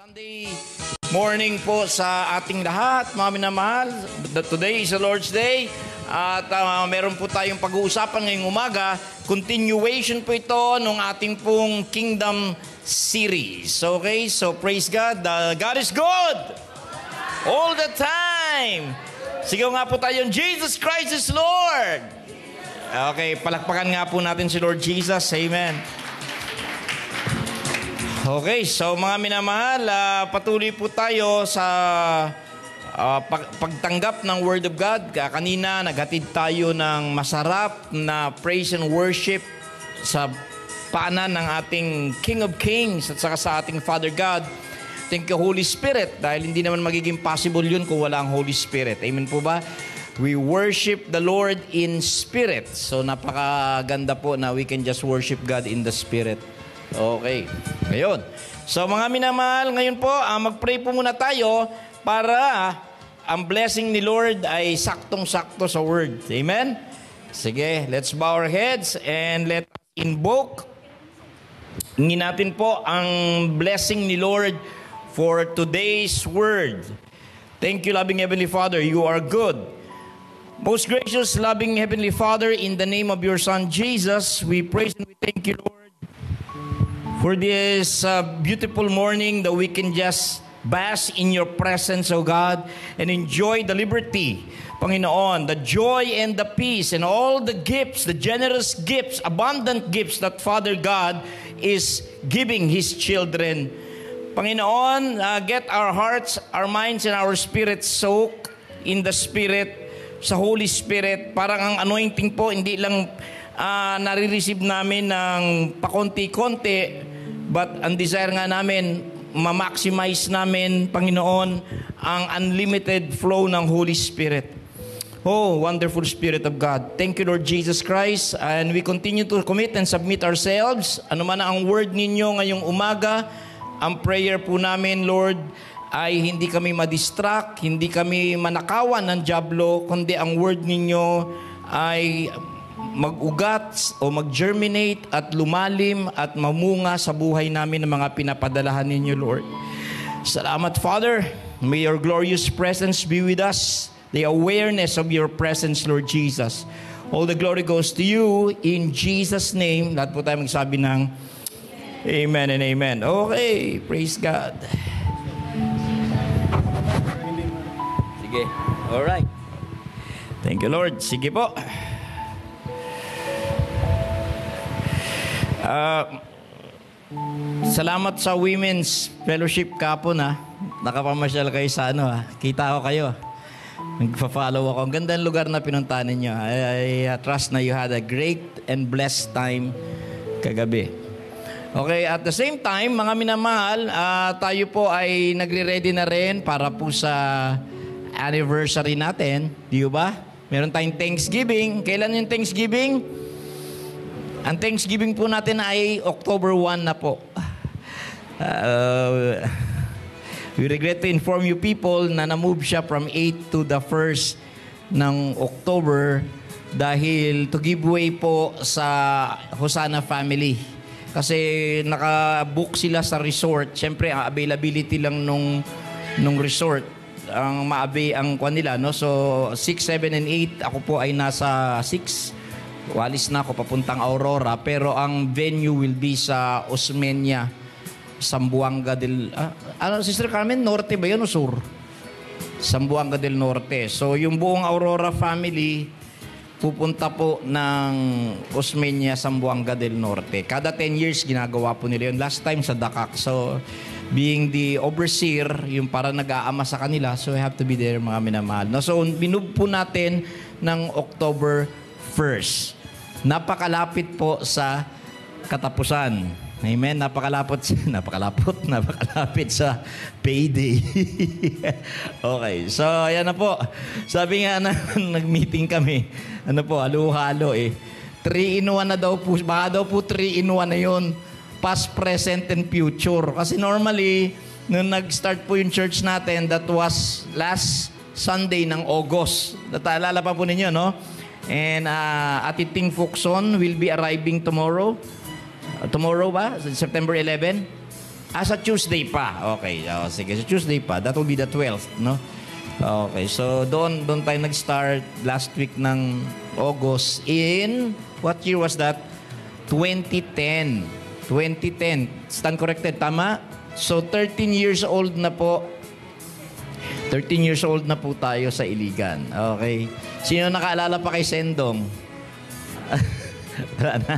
Sunday morning po sa ating lahat, mga minamahal. Today is the Lord's Day at meron po tayong pag-uusapan ngayong umaga. Continuation po ito ng ating pong Kingdom series. Okay, so praise God. God is good all the time. Sigaw nga po tayo, Jesus Christ is Lord. Okay, palakpakan nga po natin si Lord Jesus. Amen. Okay, so mga minamahal, patuloy po tayo sa pagtanggap ng Word of God. Kanina, naghatid tayo ng masarap na praise and worship sa paanan ng ating King of Kings at saka sa ating Father God. Thank you, Holy Spirit, dahil hindi naman magiging possible yun kung wala ang Holy Spirit. Amen po ba? We worship the Lord in spirit. So napakaganda po na we can just worship God in the Spirit. Okay. Ngayon. So mga minamahal, ngayon po, mag-pray po muna tayo para ang blessing ni Lord ay saktong-sakto sa Word. Amen? Sige, let's bow our heads and let us invoke. Hingin natin po ang blessing ni Lord for today's Word. Thank you, loving Heavenly Father. You are good. Most gracious, loving Heavenly Father, in the name of your Son, Jesus, we praise and we thank you, Lord, for this beautiful morning that we can just bask in your presence, O God, and enjoy the liberty, Panginoon, the joy and the peace and all the gifts, the generous gifts, abundant gifts that Father God is giving His children. Panginoon, get our hearts, our minds, and our spirits soaked in the Spirit, sa Holy Spirit. Parang ang anointing po, hindi lang nare-receive namin ng pakonti-konti, but ang desire nga namin, ma-maximize namin, Panginoon, ang unlimited flow ng Holy Spirit. Oh, wonderful Spirit of God. Thank you, Lord Jesus Christ. And we continue to commit and submit ourselves. Ano man ang word ninyo ngayong umaga, ang prayer po namin, Lord, ay hindi kami madistract, hindi kami manakawan ng dyablo, kundi ang word ninyo ay mag-ugat o mag-germinate at lumalim at mamunga sa buhay namin ng mga pinapadalahan ninyo, Lord. Salamat, Father. May your glorious presence be with us. The awareness of your presence, Lord Jesus. All the glory goes to you in Jesus' name. Lahat po tayo magsabi ng Amen and Amen. Okay, praise God. Sige, alright. Thank you, Lord. Sige po. Salamat sa Women's Fellowship kapon ha. Nakapamasyal kayo sa ano ha. Kita ko kayo. Nagpa-follow ako. Ang ganda ng lugar na pinuntahan ninyo. I trust na you had a great and blessed time kagabi. Okay, at the same time, mga minamahal, tayo po ay nagre-ready na rin para po sa anniversary natin. Di ba? Meron tayong Thanksgiving. Kailan yung Thanksgiving? Ang Thanksgiving po natin ay October 1 na po. We regret to inform you people na na-move siya from 8 to the 1st ng October dahil to give way po sa Hosanna family. Kasi naka-book sila sa resort. Siyempre, ang availability lang nung resort ang maabi ang kwan nila, no? So 6, 7, and 8, ako po ay nasa 6. Walis na ako papuntang Aurora, pero ang venue will be sa Osmeña, Zamboanga del Sister Carmen, norte ba 'yon o sur? Zamboanga del Norte. So yung buong Aurora family pupunta po ng Osmeña, Zamboanga del Norte. Kada 10 years ginagawa po nila 'yon. Last time sa Dakak. So being the overseer, yung para nag-aama sa kanila, so we have to be there, mga minamahal. No, so binub po natin ng October 1st. Napakalapit po sa katapusan. Amen? Napakalapit sa payday. Okay, so ayan na po. Sabi nga na, nag-meeting kami. Ano po, halo-halo eh. 3-in-1 na daw po. Baka daw po 3-in-1 na yun. Past, present, and future. Kasi normally, nung nag-start po yung church natin, that was last Sunday ng August. Nataalala pa po ninyo, no? And Ati Ting Fukson will be arriving tomorrow. Tomorrow ba? September 11? Sa Tuesday pa. Okay. Sige, sa Tuesday pa. That will be the 12th, no? Okay. So, doon tayo nag-start last week ng August in, what year was that? 2010. 2010. Stand corrected. Tama? So, 13 years old na po. 13 years old na po tayo sa Iligan. Okay. Sino nakaalala pa kay Sendong? Wala na.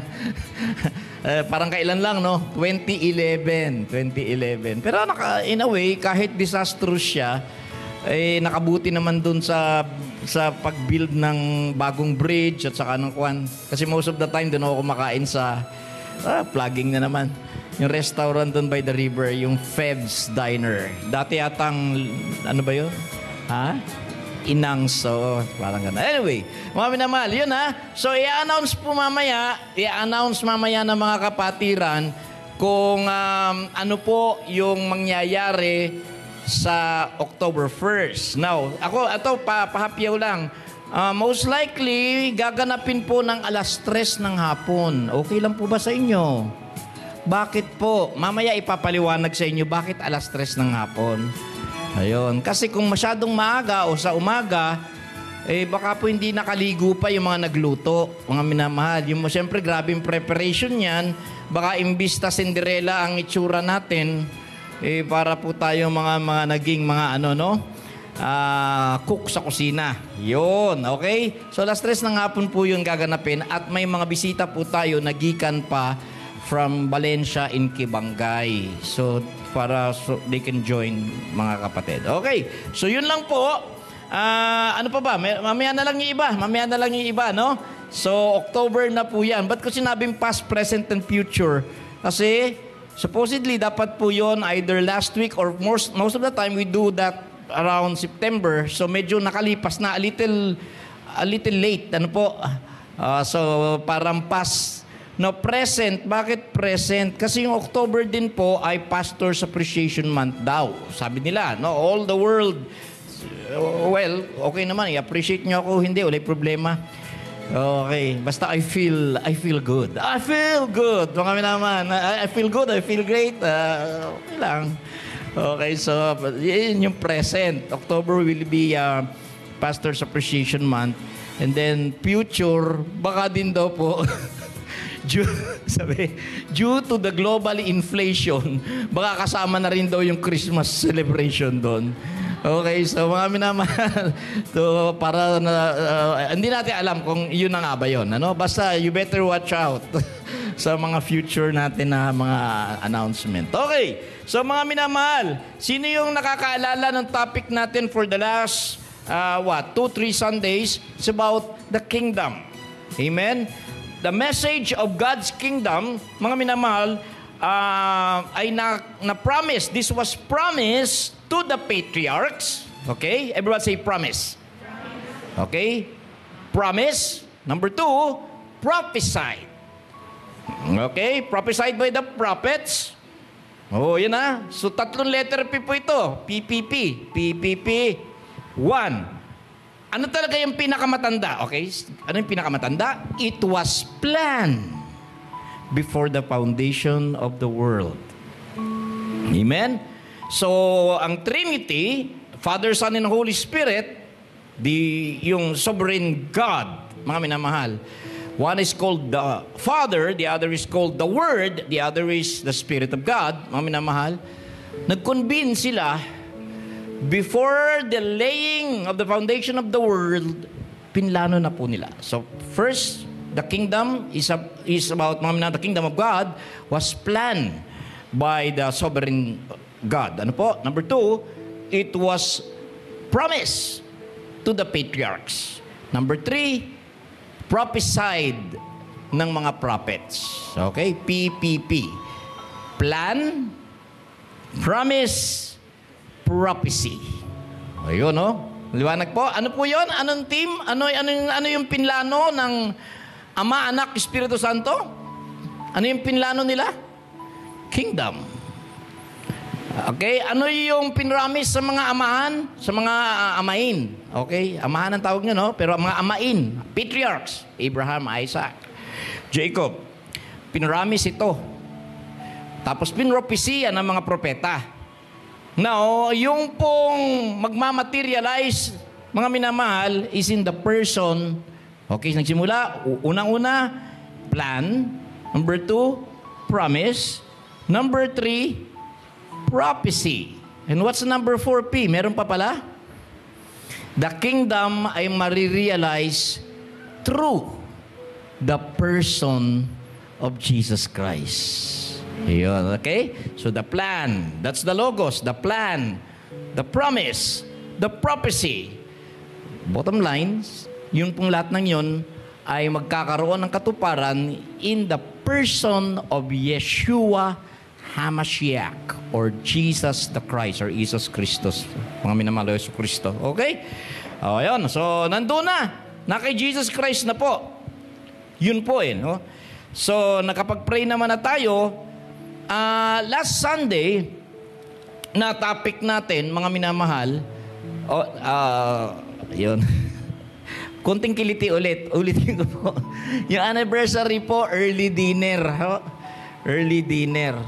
Parang kailan lang, no? 2011. Pero in a way, kahit disastrous siya, nakabuti naman dun sa pag-build ng bagong bridge at saka ng kwan. Kasi most of the time, dun ako kumakain sa plugging na naman. Yung restaurant dun by the river, yung Feb's Diner. Dati yatang, ano ba yun? Inang, so parang gano'n. Anyway, mga minamahal, yun So, i-announce mamaya ng mga kapatiran kung ano po yung mangyayari sa October 1st. Now, ito, pahapyaw lang. Most likely, gaganapin po ng 3:00 ng hapon. Okay lang po ba sa inyo? Bakit po? Mamaya ipapaliwanag sa inyo bakit 3:00 ng hapon. Ayun. Kasi kung masyadong maaga o sa umaga, baka po hindi nakaligo pa yung mga nagluto, mga minamahal. Siyempre, grabing preparation yan. Baka imbis na Cinderella ang itsura natin, para po tayo mga naging mga cook sa kusina. Yun, okay? So, 3:00 ng hapon po yun gaganapin at may mga bisita po tayo nagikan pa from Valencia in Kibangay. So, they can join, mga kapatid. Okay. So, yun lang po. Ano pa ba? Mamaya na lang yung iba, no? So, October na po yan. Ba't ko sinabing past, present, and future? Kasi, supposedly, dapat po yun either last week or most of the time, we do that around September. So, medyo nakalipas na. A little late. Ano po? So, parang past. No, present. Bakit present? Kasi yung October din po ay Pastor's Appreciation Month daw. Sabi nila, no, all the world, well, okay naman, i-appreciate nyo ako, hindi, wala problema. Okay, basta I feel good. I feel good. Mga naman, I feel good, I feel great. Okay lang. Okay, so, yun yung present. October will be Pastor's Appreciation Month. And then, future, baka din daw po, due to the global inflation, baka kasama na rin daw yung Christmas celebration doon. Okay, so mga minamahal, so para hindi natin alam kung yun na nga ba yun. Basta you better watch out sa mga future natin na mga announcement. Okay, so mga minamahal, sino yung nakakaalala ng topic natin for the last 2-3 Sundays? It's about the kingdom. Amen? The message of God's kingdom, mga minamahal, ay na-promise. This was promised to the patriarchs. Okay? Everyone say promise. Okay? Promise. Number 2, prophesied. Okay? Prophesied by the prophets. Oh, yun na. So, 3 letter P po ito. PPP. PPP 1. Ano talaga yung pinakamatanda? Okay? Ano yung pinakamatanda? It was planned before the foundation of the world. Amen? So, ang Trinity, Father, Son, and Holy Spirit, yung sovereign God, mga minamahal. One is called the Father, the other is called the Word, the other is the Spirit of God, mga minamahal. Nag-convene sila. Before the laying of the foundation of the world, pinlano na po nila. So, first, the kingdom is about, the kingdom of God was planned by the sovereign God. Ano po? Number 2, it was promised to the patriarchs. Number 3, prophesied ng mga prophets. Okay? PPP. Plan, promise, prophecy. Ayun, no? Liwanag po. Ano po yun? Anong team? Ano yung pinlano ng Ama, Anak, Espiritu Santo? Ano yung pinlano nila? Kingdom. Okay? Ano yung pinramis sa mga amahan? Sa mga amain. Okay? Amahan ang tawag nyo, no? Pero mga amain. Patriarchs. Abraham, Isaac, Jacob. Pinramis ito. Tapos pinropesiya ng mga propeta. Now, yung pong magmamaterialize, mga minamahal, is in the person. Okay, nagsimula, unang-una, plan. Number 2, promise. Number 3, prophecy. And what's number 4P? Meron pa pala? The kingdom ay marirealize through the person of Jesus Christ. Ayun, okay? So the plan, that's the logos, the plan, the promise, the prophecy. Bottom lines, yun pong lahat ng yun ay magkakaroon ng katuparan in the person of Yeshua HaMashiach or Jesus the Christ or Jesus Christus. Mga minamahal Yesu Kristo. Okay? O, ayun. So, nandun na. Na kay Jesus Christ na po. Yun po no? So, nakapag-pray naman na tayo. Last Sunday, na topic natin, mga minamahal, yun. Kunting kiliti ulit. Ulitin ko po. Yung anniversary po, early dinner. Early dinner.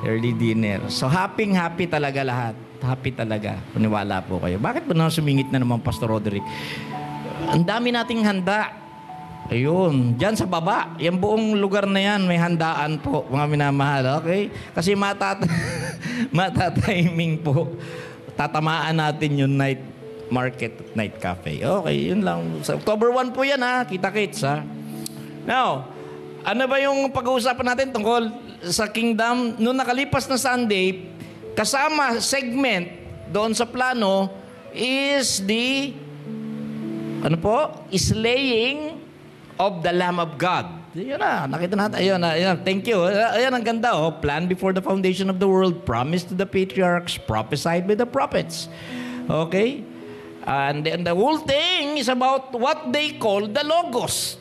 Early dinner. So, happy talaga lahat. Happy talaga. Paniwala po kayo. Bakit ba na sumingit na naman, Pastor Roderick? Ang dami nating handa. Ayun. Diyan sa baba. Yung buong lugar na yan, may handaan po, mga minamahal. Okay? Kasi matatiming po. Tatamaan natin yung night market, night cafe. Okay, yun lang. Sa October 1 po yan, ha? Kita-kits, ha? Now, ano ba yung pag-uusapan natin tungkol sa kingdom? Noong nakalipas na Sunday, kasama segment doon sa plano is the slaying of the Lamb of God. Yun na, nakita natin. Ayun, thank you. Ayan, ang ganda. Plan before the foundation of the world, promised to the patriarchs, prophesied by the prophets. Okay? And then the whole thing is about what they call the Logos.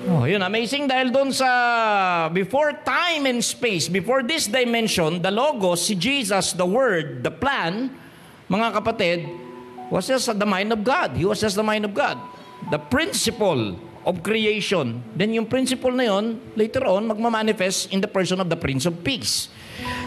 Yun, amazing dahil doon sa before time and space, before this dimension, the Logos, si Jesus, the Word, the plan, mga kapatid, was just the mind of God. He was just the mind of God. The principle of creation. Then yung principle na yun, later on, magmamanifest in the person of the Prince of Peace.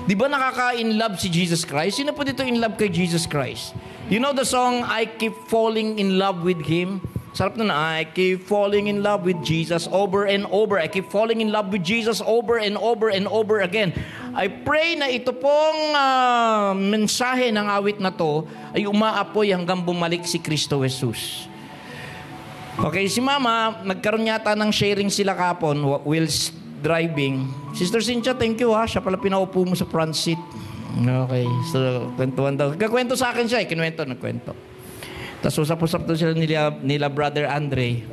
Di ba nakaka-in love si Jesus Christ? Sino po dito in love kay Jesus Christ? You know the song, I Keep Falling in Love with Him? Sarap na I keep falling in love with Jesus over and over. I keep falling in love with Jesus over and over and over again. I pray na ito pong mensahe ng awit na to ay umaapoy hanggang bumalik si Kristo Jesus. Okay, si Mama, nagkaroon yata ng sharing sila kapon whilst driving. Sister Cynthia, thank you ha. Siya pala pinaupo mo sa front seat. Okay, so kwentuhan daw. Kakwento sa akin siya, nagkwento. Tapos usap-usap doon sila nila Brother Andre.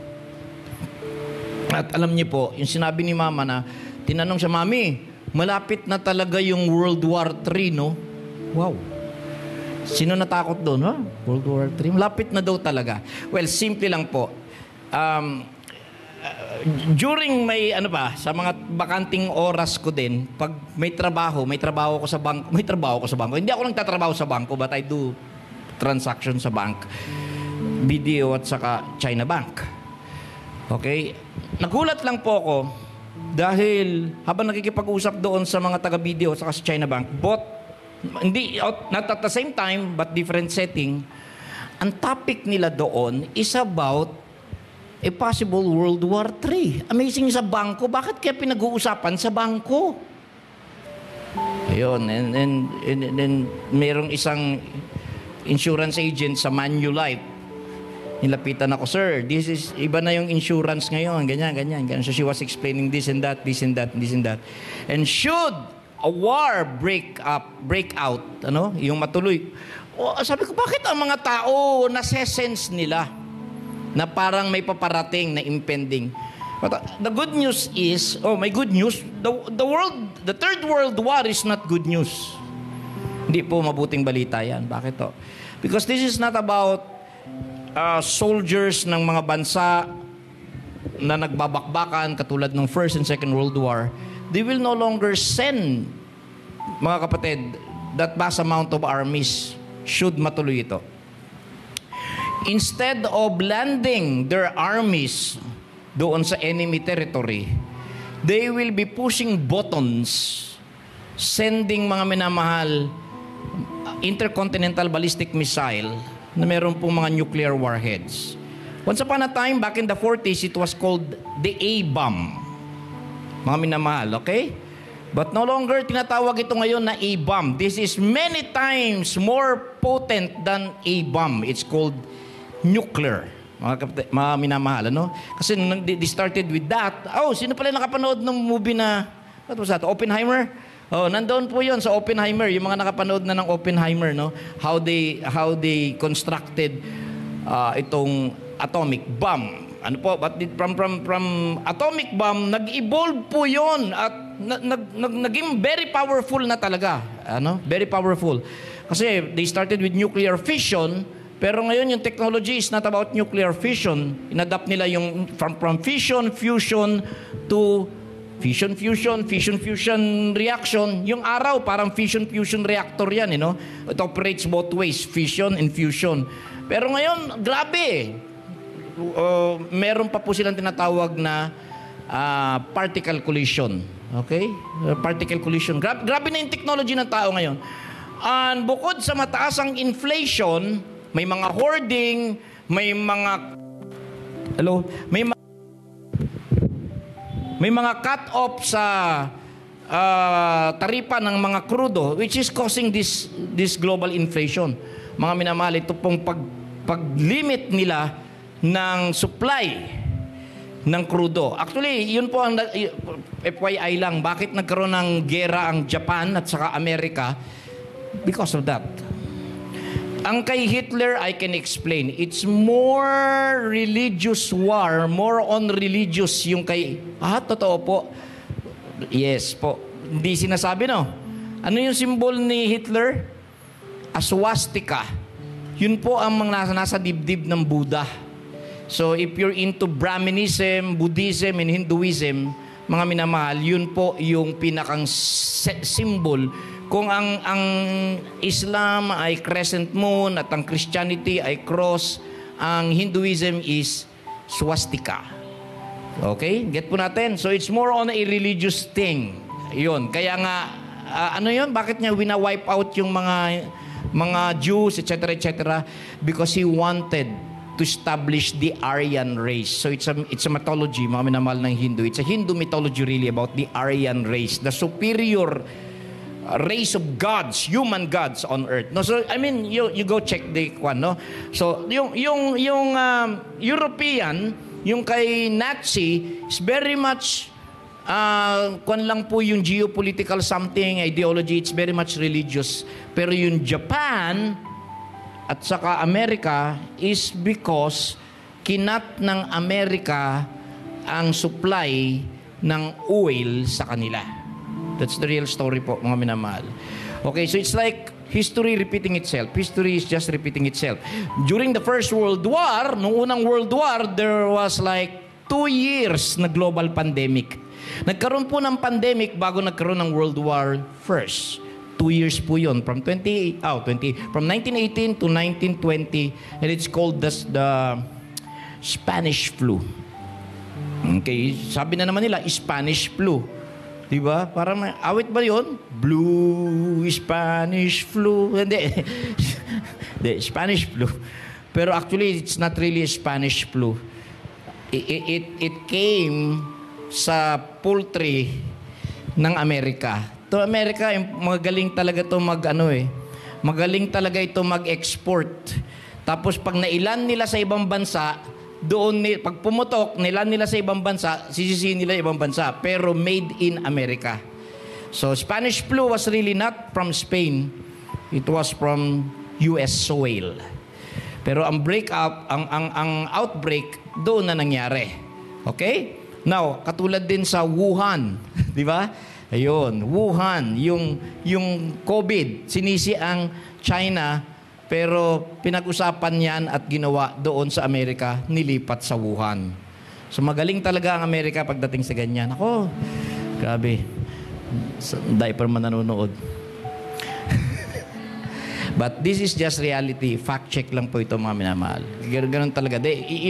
At alam niyo po, yung sinabi ni Mama na, tinanong siya, Mami, malapit na talaga yung World War III, no? Wow. Sino natakot doon, ha? World War III? Malapit na daw talaga. Well, simple lang po. During sa mga bakanting oras ko din, pag may trabaho ako sa bangko. Hindi ako nagtatrabaho sa bangko, but I do transaction sa bank. BDO at saka China Bank. Okay? Nagulat lang po ako dahil habang nakikipag-usap doon sa mga taga-BDO at saka sa China Bank, not at the same time, but different setting, ang topic nila doon is about a possible World War III. Amazing sa bangko. Bakit kaya pinag-uusapan sa bangko? Ayun. And merong isang insurance agent sa Manulife. Nilapitan ako, sir, iba na yung insurance ngayon. Ganyan. So she was explaining this and that. And should a war break out, yung matuloy. Sabi ko, bakit ang mga tao nase-sense nila na parang may paparating na impending? But the good news is, may good news, the Third World War is not good news. Hindi po mabuting balita yan. Bakit to? Because this is not about soldiers ng mga bansa na nagbabakbakan katulad ng First and Second World War. They will no longer send, mga kapatid, that vast amount of armies should matuloy ito. Instead of landing their armies doon sa enemy territory, they will be pushing buttons sending, mga minamahal, intercontinental ballistic missile na meron pong mga nuclear warheads. Once upon a time, back in the 40s, it was called the A-bomb. Mga minamahal, okay? But no longer tinatawag ito ngayon na A-bomb. This is many times more potent than A-bomb. It's called nuclear. Mga minamahal, ano? Kasi nung they started with that, sino pala nakapanood ng movie na, what was that, Oppenheimer? Nandoon po yun sa Oppenheimer, yung mga nakapanood na ng Oppenheimer, no? How they constructed itong atomic bomb. Ano po, but from atomic bomb, nag-evolve po yun at naging very powerful na talaga. Ano? Very powerful. Kasi they started with nuclear fission, pero ngayon yung technology is not about nuclear fission. Inadapt nila yung from fission, fusion to fission reaction. Yung araw, parang fission reactor yan, you know? It operates both ways, fission and fusion. Pero ngayon, grabe. Meron pa po silang tinatawag na particle collision. Okay? Particle collision. Grabe na yung technology ng tao ngayon. And bukod sa mataas ang inflation, may mga hoarding, may mga cut-off sa taripa ng mga krudo, which is causing this global inflation. Mga minamahal, ito pong pag-limit nila ng supply ng krudo. Actually, yun po ang FYI lang, bakit nagkaroon ng gera ang Japan at saka Amerika? Because of that. Ang kay Hitler, I can explain. It's more religious war, more on religious yung kay... totoo po. Yes po. Hindi sinasabi, no? Ano yung symbol ni Hitler? A swastika. Yun po ang mga nasa dibdib ng Buddha. So if you're into Brahminism, Buddhism, and Hinduism, mga minamahal, yun po yung pinakang symbol. Kung ang Islam ay crescent moon at ang Christianity ay cross, ang Hinduism is swastika. Okay? Get po natin? So it's more on a religious thing. Yun. Kaya nga, ano yun? Bakit niya wina-wipe out yung mga Jews, etc., etc.? Because he wanted to establish the Aryan race. So it's a mythology, mga minamahal ng Hindu. It's a Hindu mythology really about the Aryan race. The superior race of gods, human gods on earth. No, so I mean, you go check the one, no. So yung European, yung kay Nazi is very much kwan lang po yung geopolitical something ideology. It's very much religious. Pero yung Japan at saka Amerika is because kinat ng Amerika ang supply ng oil sa kanila. That's the real story po, mga minamahal. Okay, so it's like history repeating itself. History is just repeating itself. During the First World War, nung unang World War, there was like 2 years na global pandemic. Nagkaroon po ng pandemic bago nagkaroon ng World War First. 2 years po yun. From 1918 to 1920. And it's called the Spanish flu. Okay, sabi na naman nila, Spanish flu. Diba? Parang awit ba yun? Blue Spanish flu. Hindi. Spanish flu. Pero actually, it's not really a Spanish flu. It came sa poultry ng Amerika. To Amerika, magaling talaga to magaling talaga ito mag-export. Tapos pag nailan nila sa ibang bansa, pag pumutok, nilan nila sa ibang bansa, sisisihin nila ibang bansa. Pero made in America. So, Spanish flu was really not from Spain. It was from US soil. Pero ang outbreak, doon na nangyari. Okay? Now, katulad din sa Wuhan. Di ba? Ayun, Wuhan. Yung COVID, sinisi ang China. Pero pinag-usapan yan at ginawa doon sa Amerika, nilipat sa Wuhan. So magaling talaga ang Amerika pagdating sa ganyan. Ako, grabe. Diaper man nanonood. But this is just reality. Fact check lang po ito, mga minamahal. Ganun talaga. They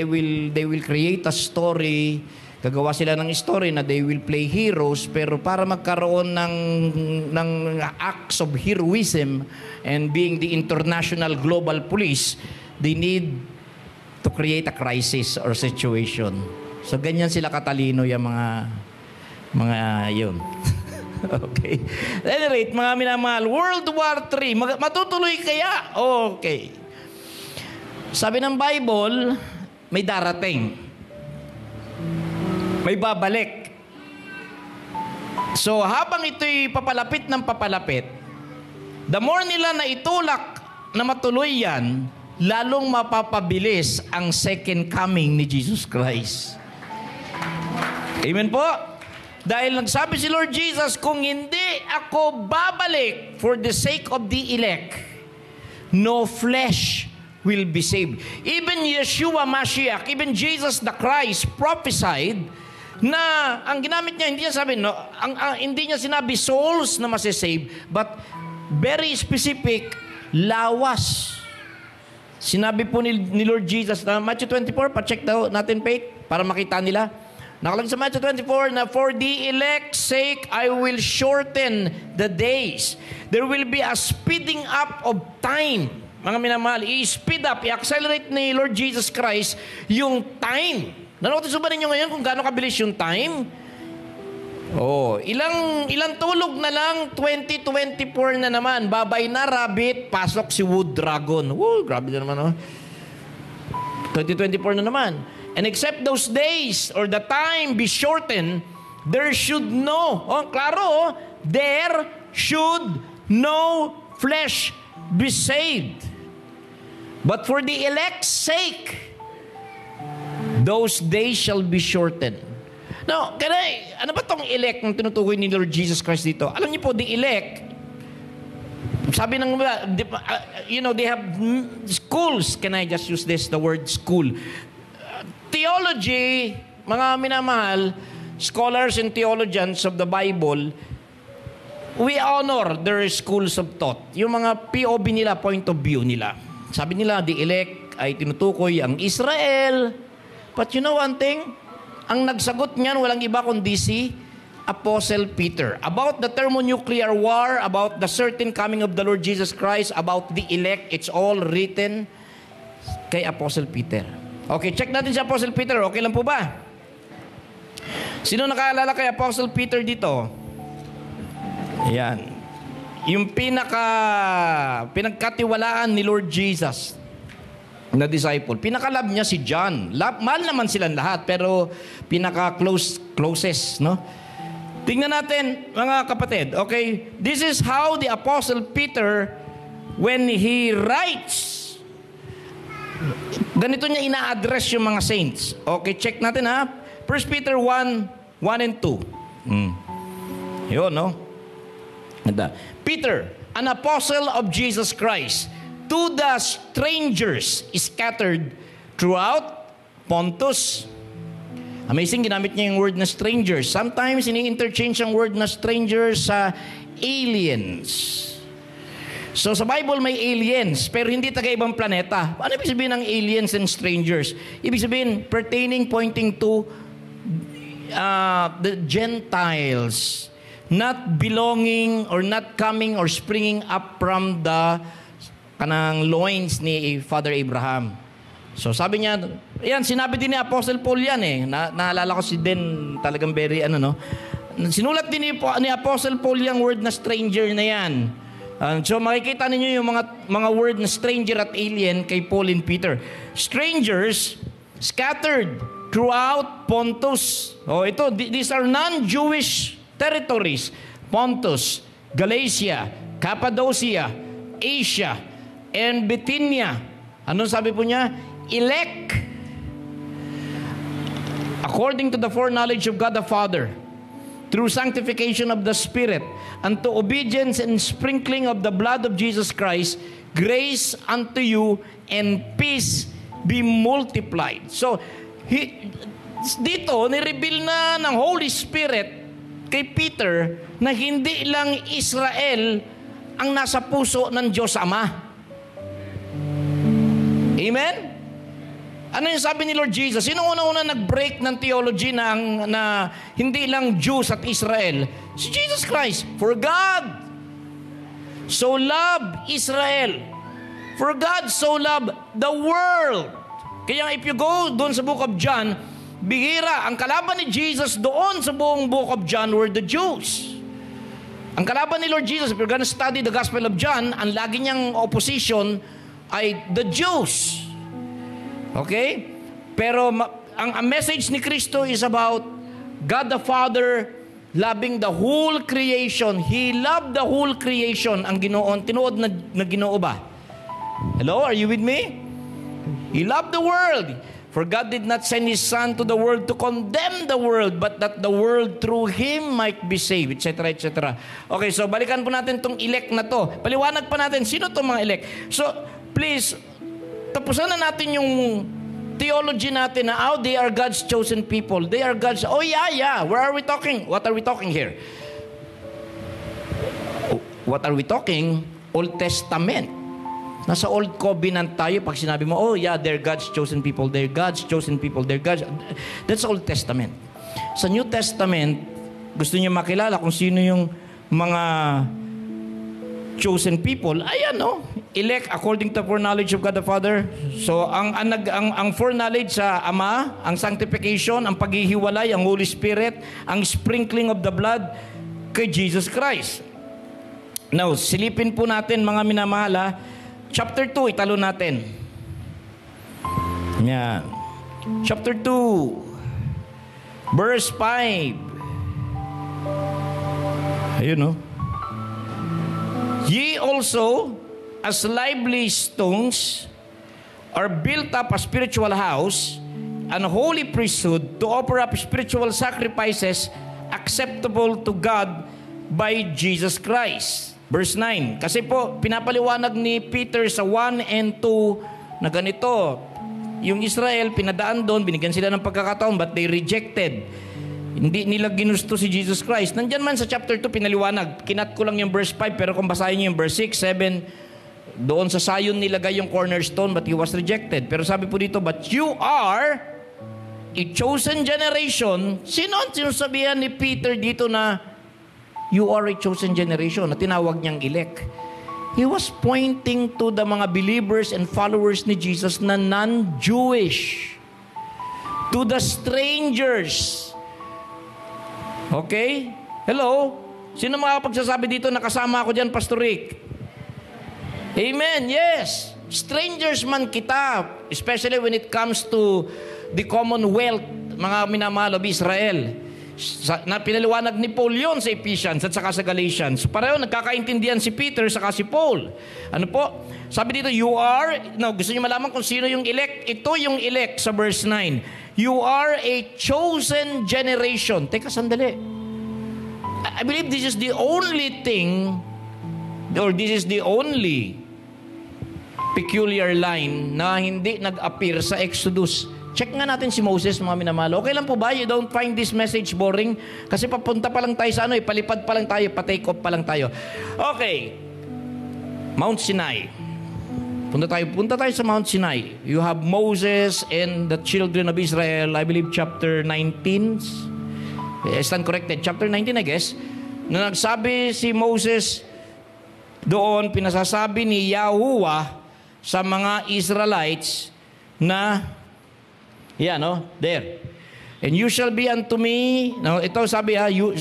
will create a story gagawa sila ng story na they will play heroes, pero para magkaroon ng acts of heroism and being the international global police, they need to create a crisis or situation. So ganyan sila katalino yung mga yun. Okay. At any rate, mga minamahal, World War III, matutuloy kaya? Okay. Sabi ng Bible, may darating. May babalik. So, habang ito'y papalapit ng papalapit, the more nila na itulak na matuloy yan, lalong mapapabilis ang second coming ni Jesus Christ. Amen po? Dahil nagsabi si Lord Jesus, kung hindi ako babalik for the sake of the elect, no flesh will be saved. Even Yeshua Mashiach, even Jesus the Christ prophesied na ang ginamit niya, hindi niya sabi, no, hindi niya sinabi souls na masisave, but very specific, lawas. Sinabi po ni Lord Jesus na Matthew 24, pa-check daw natin, Faith, para makita nila. Nakalagay sa Matthew 24 na for the elect's sake, I will shorten the days. There will be a speeding up of time. Mga minamahal, i-speed up, i-accelerate ni Lord Jesus Christ yung time. Nanotice ba ninyo ngayon kung gaano kabilis yung time? Oh, ilang tulog na lang, 2024 na naman. Babay na rabbit, pasok si wood dragon. Woo, grabe na naman, oh. 2024 na naman. And except those days or the time be shortened, there should klaro, there should no flesh be saved. But for the elect's sake, those days shall be shortened. Now, ano ba tong elect ng tinutukoy ni Lord Jesus Christ dito? Alam niyo po, the elect, sabi ng they have schools. Can I just use the word school? Theology, mga minamahal, scholars and theologians of the Bible, we honor their schools of thought. Yung mga POV nila, point of view nila. Sabi nila, the elect ay tinutukoy ang Israel. But you know one thing? Ang nagsagot niyan, walang iba kundi si Apostle Peter. About the thermonuclear war, about the certain coming of the Lord Jesus Christ, about the elect, it's all written kay Apostle Peter. Okay, check natin si Apostle Peter. Okay lang po ba? Sino nakaalala kay Apostle Peter dito? Ayan. Yung pinagkatiwalaan ni Lord Jesus na disciple. Pinakalab niya si John. Mahal naman silang lahat, pero pinaka-closest, no? Tingnan natin, mga kapatid. Okay? This is how the Apostle Peter, when he writes, ganito niya ina-address yung mga saints. Okay, check natin ha. 1 Peter 1 and 2. Yun, no? Peter, an apostle of Jesus Christ, to the strangers scattered throughout Pontus. Amazing, ginamit niya yung word na strangers. Sometimes, ini-interchange ang word na strangers sa aliens. So, sa Bible may aliens, pero hindi taga-ibang planeta. Ano ibig sabihin ng aliens and strangers? Ibig sabihin, pointing to the Gentiles, not belonging or not coming or springing up from the kanang loins ni Father Abraham. So sabi niya, yan, sinabi din ni Apostle Paul yan eh. Naalala ko si Den, talagang very sinulat din ni Apostle Paul yung word na stranger na yan. So makikita ninyo yung mga word na stranger at alien kay Paul and Peter. Strangers scattered throughout Pontus. Oh, these are non-Jewish territories. Pontus, Galatia, Cappadocia, Asia, and Bithynia. Ano sabi po niya? Elect according to the foreknowledge of God the Father, through sanctification of the Spirit, unto obedience and sprinkling of the blood of Jesus Christ, grace unto you and peace be multiplied. So, dito, nireveal na ng Holy Spirit kay Peter na hindi lang Israel ang nasa puso ng Diyos Ama. Amen? Ano yung sabi ni Lord Jesus? Sino una-una nag-break ng theology na hindi lang Jews at Israel? Si Jesus Christ. For God so loved Israel. For God so loved the world. Kaya if you go doon sa book of John, bihira, ang kalaban ni Jesus doon sa buong book of John were the Jews. Ang kalaban ni Lord Jesus, if you're gonna study the Gospel of John, ang lagi niyang opposition ay the Jews. Okay? Pero ang message ni Kristo is about God the Father loving the whole creation. He loved the whole creation. Ang Ginoon, tinuod na Ginoo ba? Hello, are you with me? He loved the world. For God did not send His Son to the world to condemn the world, but that the world through Him might be saved, etc., etc. Okay, so balikan po natin itong elect na to. Paliwanag pa natin, sino itong mga elect? So, please, tapusan na natin yung theology natin na, they are God's chosen people. They are God's, yeah. Where are we talking? What are we talking here? What are we talking? Old Testament. Nasa Old Covenant tayo pag sinabi mo, they're God's chosen people, they're God's chosen people, they're God's... That's Old Testament. Sa New Testament, gusto niyo makilala kung sino yung mga chosen people. Ayan, elect according to foreknowledge of God the Father. So, ang foreknowledge sa Ama, ang sanctification, ang paghihiwalay, ang Holy Spirit, ang sprinkling of the blood kay Jesus Christ. Now, silipin po natin mga minamahala, Chapter 2, italo natin. Yan. Chapter 2, verse 5. Ayun, Ye also, as lively stones, are built up a spiritual house, an holy priesthood, to offer up spiritual sacrifices acceptable to God by Jesus Christ. Verse 9. Kasi po, pinapaliwanag ni Peter sa 1 and 2 na ganito. Yung Israel, pinadaan doon, binigyan sila ng pagkakataon, but they rejected. Hindi nila ginusto si Jesus Christ. Nandyan man sa chapter 2, pinaliwanag. Kinat ko lang yung verse 5, pero kung basahin niyo yung verse 6, 7, doon sa Zion nilagay yung cornerstone, but he was rejected. Pero sabi po dito, but you are a chosen generation. Sino ang sinasabihan ni Peter dito na you are a chosen generation, na tinawag niyang elect? He was pointing to the mga believers and followers ni Jesus na non-Jewish. To the strangers. Okay? Hello? Sino makapagsasabi dito na kasama ako dyan, Pastor Rick? Amen, yes. Strangers man kita, especially when it comes to the commonwealth, mga minamahal of Israel. Na pinaliwanag ni Paul yun sa Ephesians at saka sa Galatians. Pareho, nagkakaintindihan si Peter saka si Paul. Ano po? Sabi dito, you are, gusto niyo malaman kung sino yung elect? Ito yung elect sa verse 9. You are a chosen generation. Teka, sandali. I believe this is the only thing, or this is the only peculiar line na hindi nag-appear sa Exodus. Check nga natin si Moses, mga minamahal. Okay lang po ba? You don't find this message boring? Kasi papunta pa lang tayo sa palipad pa lang tayo, pa-take off pa lang tayo. Okay. Mount Sinai. Punta tayo sa Mount Sinai. You have Moses and the children of Israel, I believe chapter 19. I stand corrected. Chapter 19, I guess. Na nagsabi si Moses doon, pinasasabi ni Yahuwah sa mga Israelites na there. And you shall be unto me. Now, ito sabi you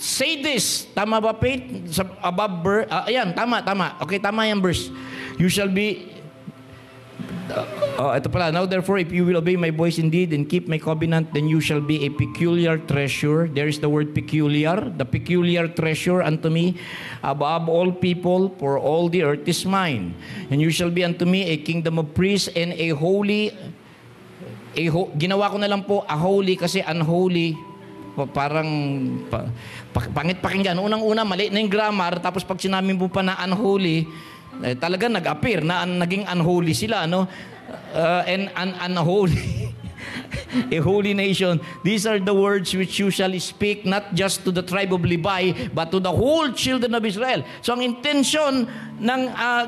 say this. Tama ba, Faith? Above verse. Tama. Okay, tama yung verse. You shall be. Ito pala. Now, therefore, if you will obey my voice indeed and keep my covenant, then you shall be a peculiar treasure. There is the word peculiar. The peculiar treasure unto me above all people, for all the earth is mine. And you shall be unto me a kingdom of priests and a holy. Ginawa ko na lang po a holy kasi unholy. Parang pangit pakinggan. Unang-una, mali na yung grammar. Tapos pag sinabi mo pa na unholy, talaga nag-appear na naging unholy sila. And unholy. A holy nation. These are the words which you shall speak not just to the tribe of Levi, but to the whole children of Israel. So ang intention ng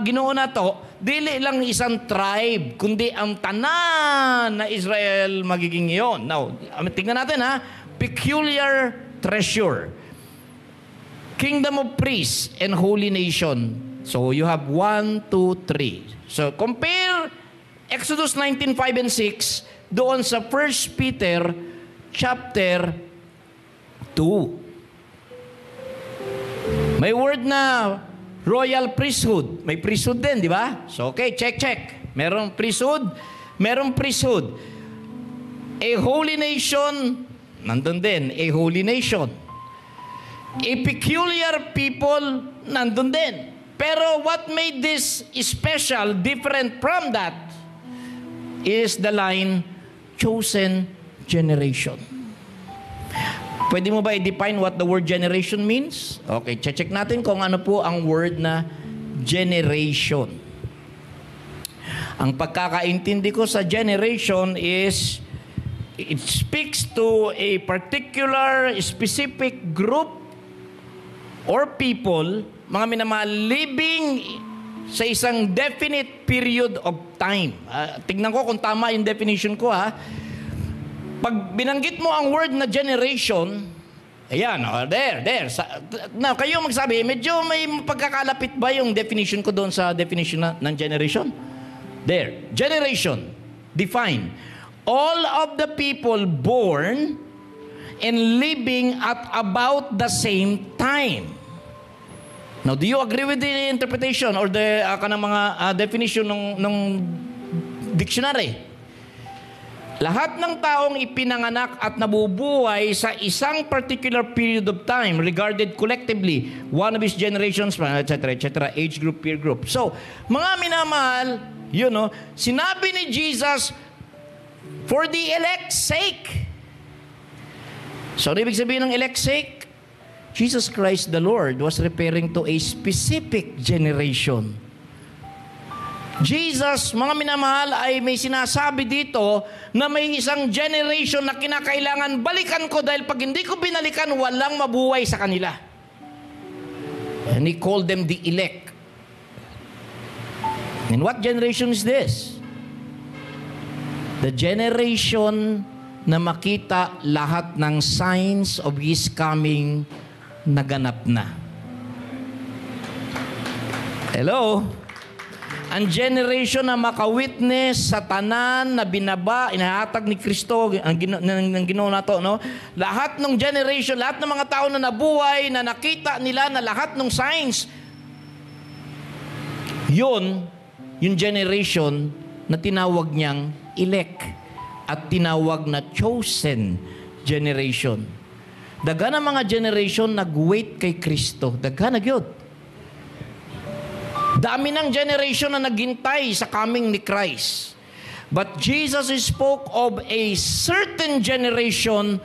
Ginoo na to, dili lang isang tribe, kundi ang tanan na Israel magiging iyon. Now, tingnan natin ha, peculiar treasure. Kingdom of priests and holy nation. So, you have 1, 2, 3. So, compare Exodus 19:5 and 6 doon sa 1 Peter chapter 2. May word na royal priesthood. May priesthood din, di ba? So, okay, check. Merong priesthood. A holy nation, nandun din, a holy nation. A peculiar people, nandun din. Pero what made this special, different from that, is the line, chosen generation. Pwede mo ba i-define what the word generation means? Okay, check natin kung ano po ang word na generation. Ang pagkakaintindi ko sa generation is, it speaks to a particular specific group or people, mga minamahal, living sa isang definite period of time. Tignan ko kung tama yung definition ko ha. Pag binanggit mo ang word na generation, ayan, there. Now, kayo magsabi, medyo may pagkakalapit ba yung definition ko doon sa definition ng generation? There. Generation. Define. All of the people born and living at about the same time. Now, do you agree with the interpretation or the kanang mga definition ng dictionary? Lahat ng taong ipinanganak at nabubuhay sa isang particular period of time regarded collectively, one of his generations, etc., age group, peer group. So, mga minamahal, sinabi ni Jesus, for the elect's sake. So, ano ibig sabihin ng elect's sake? Jesus Christ the Lord was referring to a specific generation. Jesus, mga minamahal, ay may sinasabi dito na may isang generation na kinakailangan balikan ko dahil pag hindi ko binalikan, walang mabuhay sa kanila. And He called them the elect. And what generation is this? The generation na makita lahat ng signs of His coming naganap na. Hello? Ang generation na makawitness sa tanan na inahatag ni Kristo, ang Ginoo nato, no? Lahat ng generation, lahat ng mga tao na nabuhay, na nakita nila na lahat ng signs, yung generation na tinawag niyang elect at tinawag na chosen generation. Daghan ang mga generation nag-wait kay Kristo. Daghan na gyud. Dami ng generation na naghintay sa coming ni Christ. But Jesus spoke of a certain generation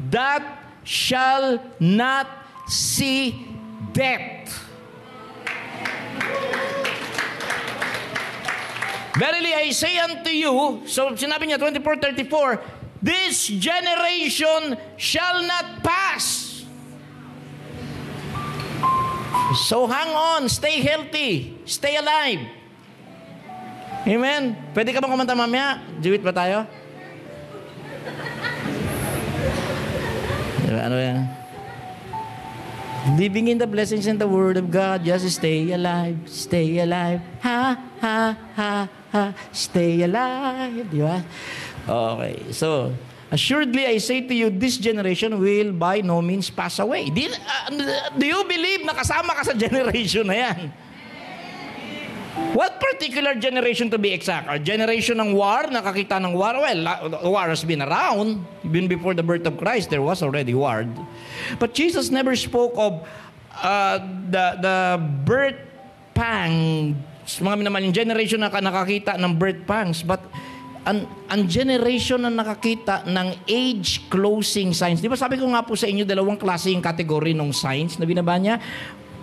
that shall not see death. Verily I say unto you, so sinabi niya 24:34, this generation shall not pass. So hang on, stay healthy, stay alive. Amen? Pwede ka bang kumanta mamaya? Duet ba tayo? Ano yan? Living in the blessings and the word of God, just stay alive, ha, ha, ha, ha, stay alive. Di ba? Okay, so, assuredly I say to you, this generation will by no means pass away. Do you believe na kasama ka sa generation na yan? What particular generation to be exact? A generation ng war, nakakita ng war? Well, war has been around. Even before the birth of Christ, there was already war. But Jesus never spoke of the birth pangs. Mga naman yung generation na nakakita ng birth pangs. But ang generation na nakakita ng age-closing signs. Di ba sabi ko nga po sa inyo, dalawang klase yung category ng signs na binaba niya.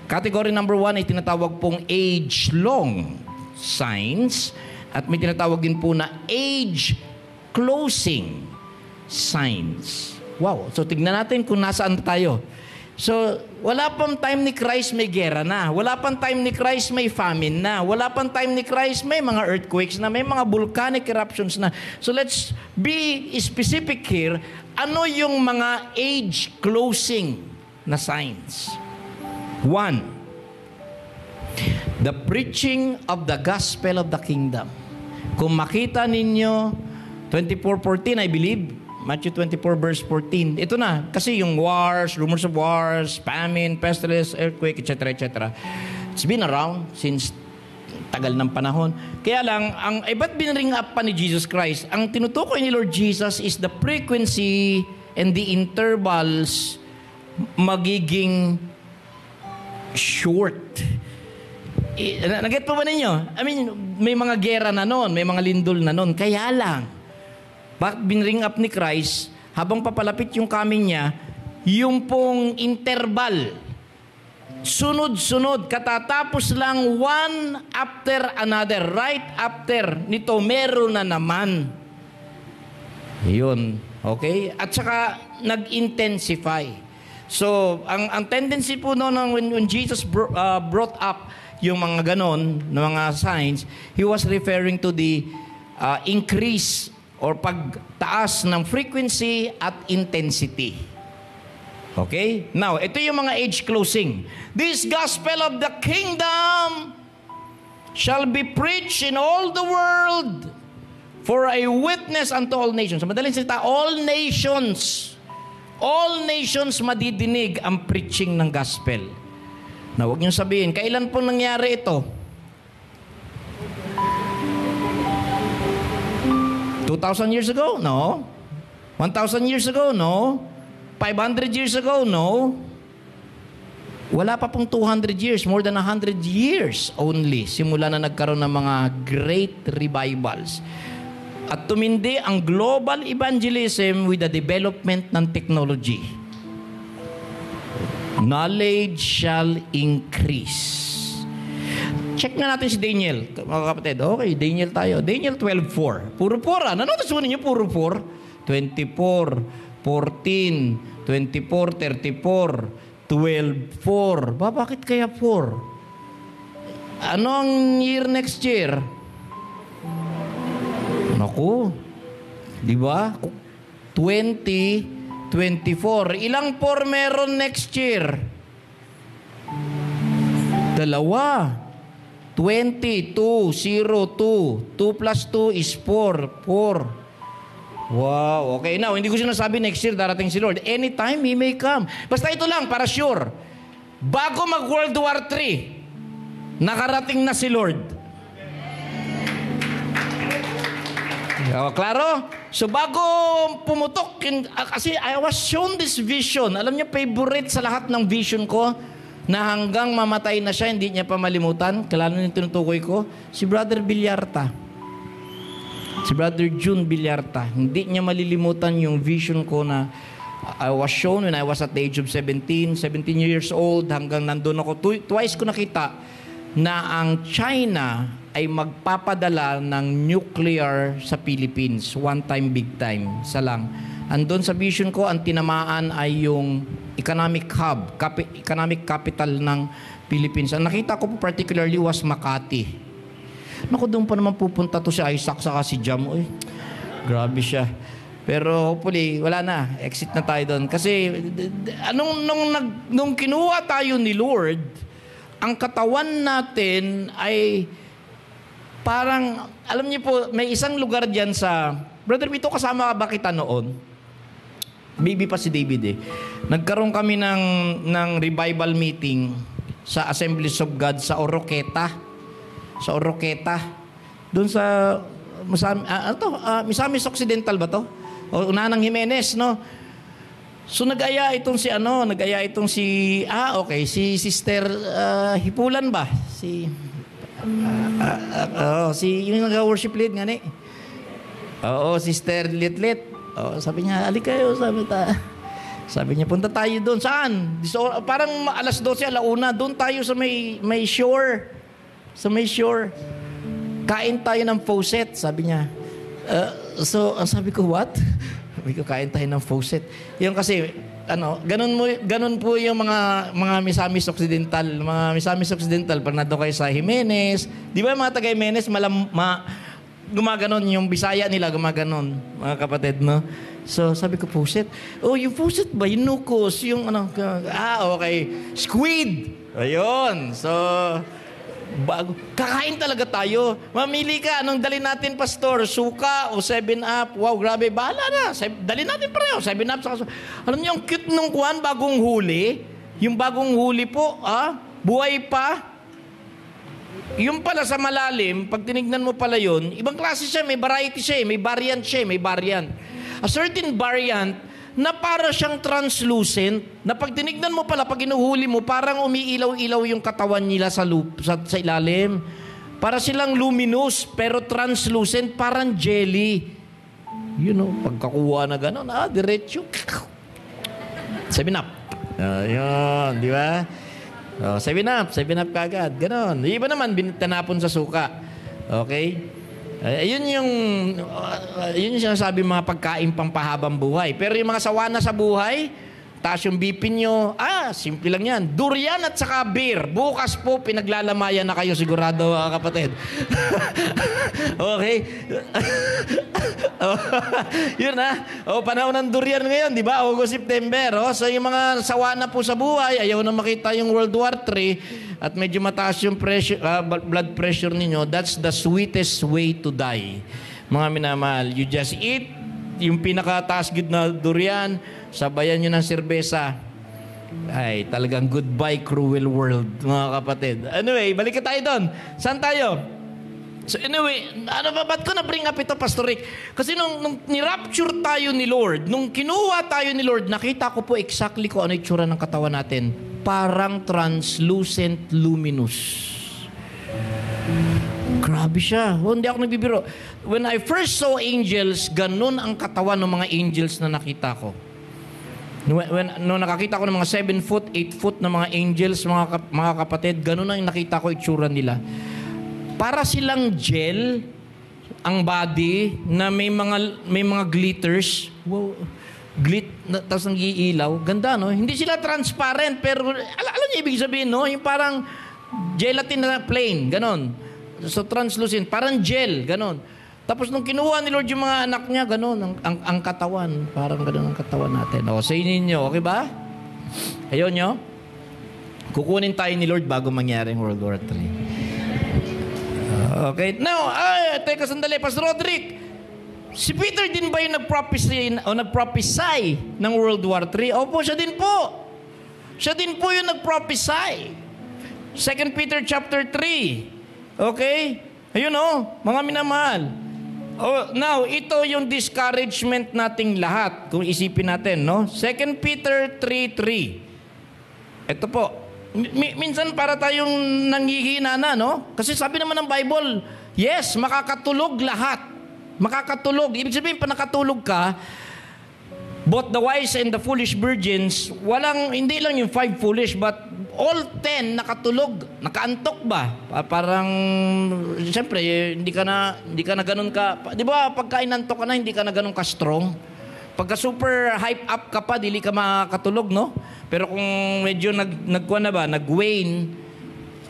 Category number 1 ay tinatawag pong age-long signs at may tinatawag din po na age-closing signs. Wow. So tignan natin kung nasaan tayo. So, wala pang time ni Christ may gera na. Wala pang time ni Christ may famine na. Wala pang time ni Christ may mga earthquakes na, may mga volcanic eruptions na. So, let's be specific here. Ano yung mga age closing na signs? 1, the preaching of the gospel of the kingdom. Kung makita ninyo, 24:14, I believe, Matthew 24 verse 14. Ito na, kasi yung wars, rumors of wars, famine, pestilence, earthquake, etc., etc. It's been around since tagal ng panahon. Kaya lang, ba't binring up pa ni Jesus Christ? Ang tinutukoy ni Lord Jesus is the frequency and the intervals magiging short. Nag-get pa ba ninyo? I mean, may mga gera na noon, may mga lindol na noon. Kaya lang, bakit binring up ni Christ, habang papalapit yung coming niya, yung pong interval, sunod-sunod, katatapos lang one after another, right after nito, meron na naman. Yun, okay? At saka, nag-intensify. So, ang tendency po noon, when Jesus brought up yung mga ganon, na mga signs, He was referring to the increase or pagtaas ng frequency at intensity. Okay? Now, ito yung mga age closing. This gospel of the kingdom shall be preached in all the world for a witness unto all nations. Sa madaling salita, all nations madidinig ang preaching ng gospel. Na huwag niyong sabihin, kailan po nangyari ito? 2,000 years ago? No. 1,000 years ago? No. 500 years ago? No. Wala pa pong 200 years, more than 100 years only, simula na nagkaroon ng mga great revivals. At tumindi ang global evangelism with the development ng technology. Knowledge shall increase. Check na natin si Daniel, mga kapatid. Okay, Daniel tayo. Daniel 12:4. Puro 4. Nanonood mo ninyo, puro 4. 24, 14, 24, 34, 12, 4. Bakit kaya 4? Ano ang year next year? Naku, di ba? 2024. Ilang 4 meron next year? 2. 20, 2, 0, 2. 2 plus 2 is 4. 4. Wow. Okay, now, hindi ko sinasabi next year darating si Lord. Anytime, He may come. Basta ito lang, para sure. Bago mag-World War III, nakarating na si Lord. Klaro? So, bago pumutok, kasi I was shown this vision. Alam niyo, favorite sa lahat ng vision ko, na hanggang mamatay na siya, hindi niya pa malimutan. Kalalo yung tinutukoy ko, si Brother Villarta. Si Brother June Villarta. Hindi niya malilimutan yung vision ko na I was shown when I was at the age of 17 years old, hanggang nandun ako. Twice ko nakita na ang China ay magpapadala ng nuclear sa Philippines. One time, big time. Isa lang. Andun sa vision ko, ang tinamaan ay yung economic hub, economic capital ng Philippines. Ang nakita ko po particularly was Makati. Naku, doon pa naman pupunta to si Isaac saka si Jam. Uy, grabe siya. Pero hopefully, wala na. Exit na tayo doon. Kasi nung kinuha tayo ni Lord, ang katawan natin ay parang, alam niyo po, may isang lugar dyan sa, Brother Vito, kasama ba kita noon? Baby pa si David eh. Nagkaroon kami ng revival meeting sa Assemblies of God sa Oroqueta. Sa Oroqueta. Doon sa Misamis Occidental ba to? O Unanang Jimenez, no? So nag-aya itong si Sister Hipulan ba? Si yung nag-worship lead nga ni. Oo, Sister Litlit. Oh, sabi niya, alik kayo, sabi niya, punta tayo doon. Saan? Parang alas 12, alauna, doon tayo sa may shore. Sa may shore. Kain tayo ng faucet, sabi niya. Sabi ko, what? Sabi ko, kain tayo ng faucet. Yung kasi, ganun po yung mga Misamis Occidental, pag nandun kayo sa Jimenez, di ba mga taga Jimenez, gumaganon, yung Bisaya nila gumaganon, mga kapatid, no? So, sabi ko, puset. Oh, yung puset ba? Yung nukos, yung okay. Squid! Ayun. So, kakain talaga tayo. Mamili ka, anong dali natin, pastor? Suka o 7-Up? Wow, grabe, bahala na. Dali natin pareho, 7-Up. Alam niyo, ang cute nung kuwan, bagong huli. Yung bagong huli po, buhay pa. Yung pala sa malalim, pag tinignan mo pala yun, ibang klase siya, may variety siya, may variant siya, may variant. A certain variant na para siyang translucent, na pag tinignan mo pala, pag inuhuli mo, parang umiilaw-ilaw yung katawan nila sa ilalim. Para silang luminous, pero translucent, parang jelly. You know, pagkakuha na gano'n, diretso. 7-Up. Ayun, di ba? 7-Up kagad. Ganon. Iba naman, tanapon sa suka. Okay? Yun yung sinasabi mga pagkain pampahabang buhay. Pero yung mga sawa na sa buhay, taas yung BP nyo, simple lang yan. Durian at saka beer. Bukas po, pinaglalamayan na kayo sigurado, kapatid. Okay? Yun panahon ng durian ngayon, di ba? August, September. So yung mga sawa na po sa buhay, ayaw na makita yung World War III, at medyo mataas yung pressure, blood pressure ninyo, that's the sweetest way to die. Mga minamahal, you just eat yung pinakataas gid na durian, sabayan nyo ng serbesa. Ay, talagang goodbye cruel world, mga kapatid. Anyway, balik tayo doon. Saan tayo? So anyway, ba't ko na-bring up ito, Pastor Rick? Kasi nung ni-rapture tayo ni Lord, nung kinuha tayo ni Lord, nakita ko po exactly kung ano yung tsura ng katawan natin. Parang translucent luminous. Grabe siya. Hindi ako nagbibiro. When I first saw angels, ganun ang katawan ng mga angels na nakita ko. Nung nakakita ko ng mga 7 foot, 8 foot na mga angels, mga kapatid, ganun ang nakita ko itsura nila. Para silang gel ang body na may mga glitters. Wow. Tapos nag-iilaw. Ganda, no? Hindi sila transparent, pero alam niyo ibig sabihin, no? Yung parang gelatin na plain, ganon. So translucent, parang gel, ganon. Tapos nung kinuha ni Lord yung mga anak niya, ganon, ang katawan. Parang ganon ang katawan natin. Sa inyo, okay ba? Ayaw nyo? Kukunin tayo ni Lord bago mangyari ang World War III. Okay. Now, teka sandali, Pastor Roderick. Si Peter din ba yung nag-prophesy ng World War III? Opo, siya din po. Siya din po yung nag-prophesy. 2 Peter chapter 3. Okay? Ayun mga minamahal. Now, ito yung discouragement nating lahat. Kung isipin natin, no? 2 Peter 3:3. Ito po. Minsan para tayong nanghihina na, no? Kasi sabi naman ng Bible, yes, makakatulog lahat. Makakatulog. Ibig sabihin, pa nakatulog ka, both the wise and the foolish virgins, hindi lang yung 5 foolish, but all 10 nakatulog. Nakaantok ba? Parang, siyempre, hindi ka na ganun ka. Di ba, pagka inantok ka na, hindi ka na ganun ka strong. Pagka super hype up ka pa, dili ka makakatulog, no? Pero kung medyo nag-wane,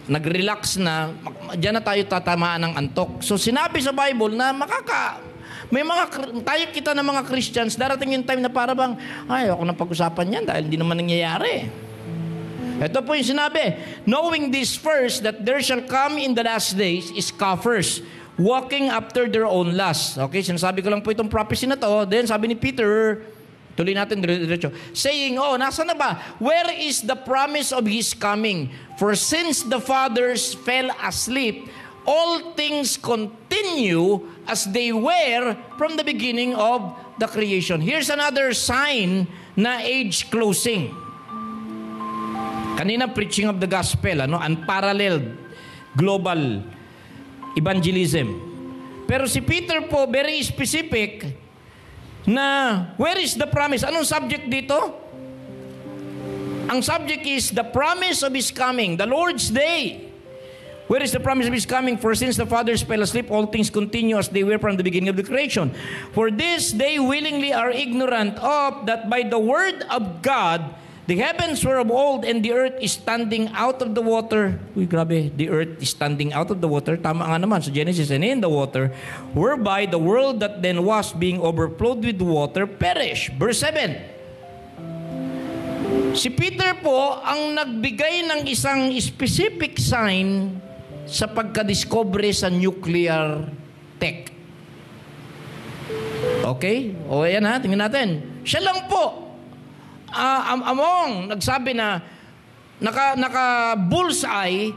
nag-relax na, diyan na tayo tatamaan ng antok. So sinabi sa Bible na kita na mga Christians, darating yung time na para bang, ako nang pag-usapan yan dahil hindi naman nangyayari. Ito po yung sinabi, knowing this first, that there shall come in the last days scoffers, walking after their own lusts. Okay, sinasabi ko lang po itong prophecy na to. Then sabi ni Peter, tuloy natin diretso, saying, nasa na ba? Where is the promise of His coming? For since the fathers fell asleep, all things continue as they were from the beginning of the creation. Here's another sign na age closing. Kanina preaching of the gospel, unparalleled global evangelism. Pero si Peter po, very specific, na where is the promise? Anong subject dito? Ang subject is the promise of His coming, the Lord's Day. Where is the promise of his coming? For since the fathers fell asleep, all things continue as they were from the beginning of the creation. For this they willingly are ignorant of, that by the word of God, the heavens were of old, and the earth is standing out of the water. Uy, grabe. The earth is standing out of the water. Tama nga naman sa Genesis, and in the water, whereby the world that then was, being overflowed with water, perished. Verse 7. Si Peter po ang nagbigay ng isang specific sign sa pagkadiscovery sa nuclear tech. Okay? O yan ha, tingnan natin. Siya lang po. Among nagsabi na naka-bullseye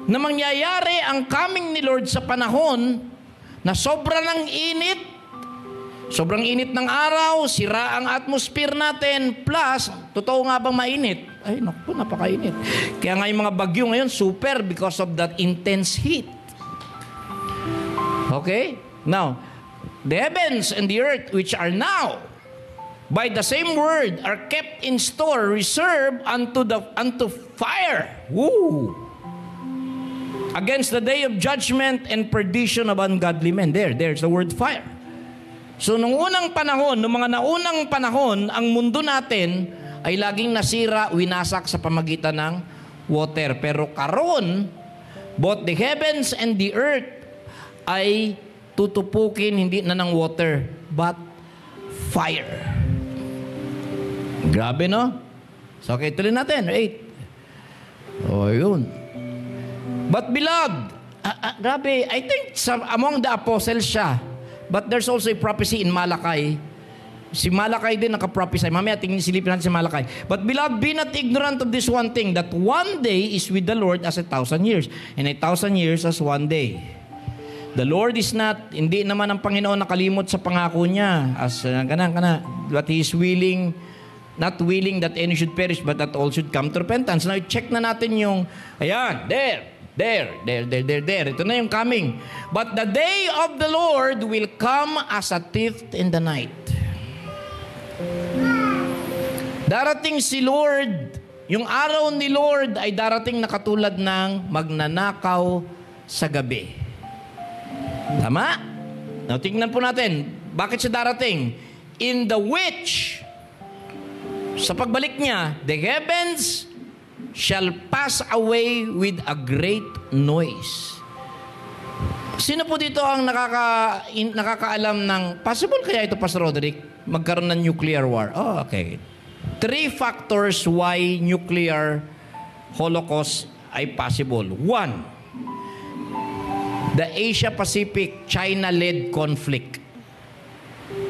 na mangyayari ang coming ni Lord sa panahon na sobra ng init, sobrang init ng araw, sira ang atmosphere natin, plus, totoo nga bang mainit? Ay, naku, napakainit. Kaya nga yung mga bagyo ngayon, super because of that intense heat. Okay? Now, the heavens and the earth, which are now, by the same word, are kept in store, reserved unto fire. Woo! Against the day of judgment and perdition of ungodly men. There's the word fire. So, nung unang panahon, nung mga naunang panahon, ang mundo natin ay laging nasira, winasak sa pamagitan ng water. Pero karon, both the heavens and the earth ay tutupukin hindi na ng water, but fire. Grabe, no? So, okay, tuloy natin. 8. O, yun. But beloved, grabe, I think among the apostles siya, but there's also a prophecy in Malachi. Si Malachi din nakaprophesy. Mamaya tingin silipin natin si Malachi. But beloved, be not ignorant of this one thing, that one day is with the Lord as 1,000 years, and 1,000 years as one day. The Lord is not, hindi naman ang Panginoon nakalimot sa pangako niya, as but He is willing, not willing that any should perish, but that all should come to repentance. Now, check na natin yung, ayan, there. Ito na yung coming. But the day of the Lord will come as a thief in the night. Darating si Lord, yung araw ni Lord ay darating na katulad ng magnanakaw sa gabi. Tama? Now, tingnan po natin, bakit siya darating? In the which, sa pagbalik niya, the heavens shall pass away with a great noise. Sino po dito ang nakakaalam ng, possible kaya ito, Pastor Roderick, magkaroon ng nuclear war? Oh, okay. 3 factors why nuclear holocaust ay possible. 1, the Asia-Pacific China-led conflict.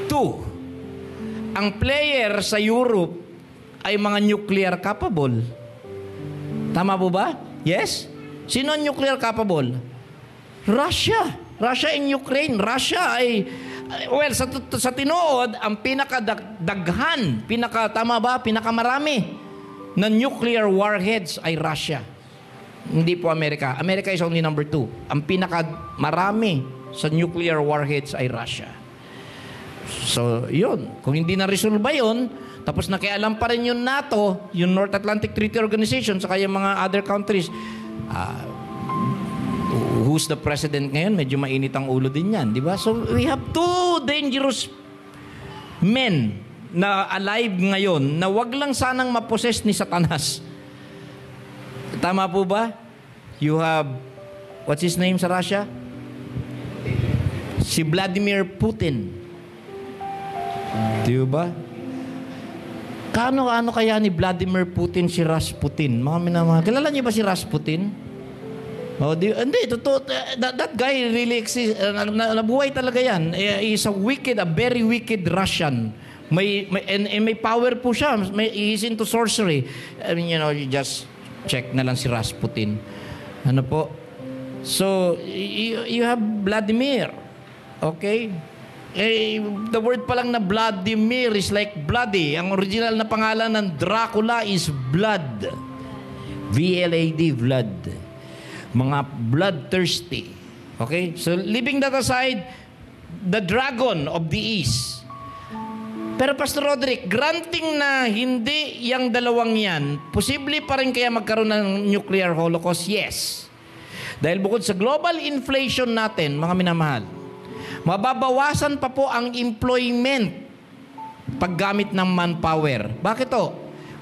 2, ang player sa Europe ay mga nuclear capable. Tama po ba? Yes? Sino ang nuclear capable? Russia. Russia in Ukraine. Russia ay, well, sa tinood, ang pinakadaghan, pinakamarami na nuclear warheads ay Russia. Hindi po Amerika. Amerika is only number 2. Ang pinakamarami sa nuclear warheads ay Russia. So, yun. Kung hindi na-resolve yun, tapos nakialam pa rin yung NATO, yung North Atlantic Treaty Organization, saka yung mga other countries, who's the president ngayon? Medyo mainit ang ulo din yan, di ba? So, we have 2 dangerous men na alive ngayon na wag lang sanang maposes ni Satanas. Tama po ba? You have, what's his name sa Russia? Si Vladimir Putin. Di ba? Kano kaya ni Vladimir Putin si Rasputin? Kilala niyo ba si Rasputin? Oh, hindi, totoo. That guy really exists. Nabuhay talaga yan. He's a very wicked Russian. May power po siya. He's into sorcery. I mean, you just check na lang si Rasputin. Ano po? So, you have Vladimir. Okay? The word pa lang na Vladimir is like bloody. Ang original na pangalan ng Dracula is blood. V-L-A-D, blood. Mga bloodthirsty. Okay? So, leaving that aside, the dragon of the east. Pero Pastor Roderick, granting na hindi yung dalawang yan, posible pa rin kaya magkaroon ng nuclear holocaust? Yes. Dahil bukod sa global inflation natin, mga minamahal, mababawasan pa po ang employment paggamit ng manpower. Bakit to?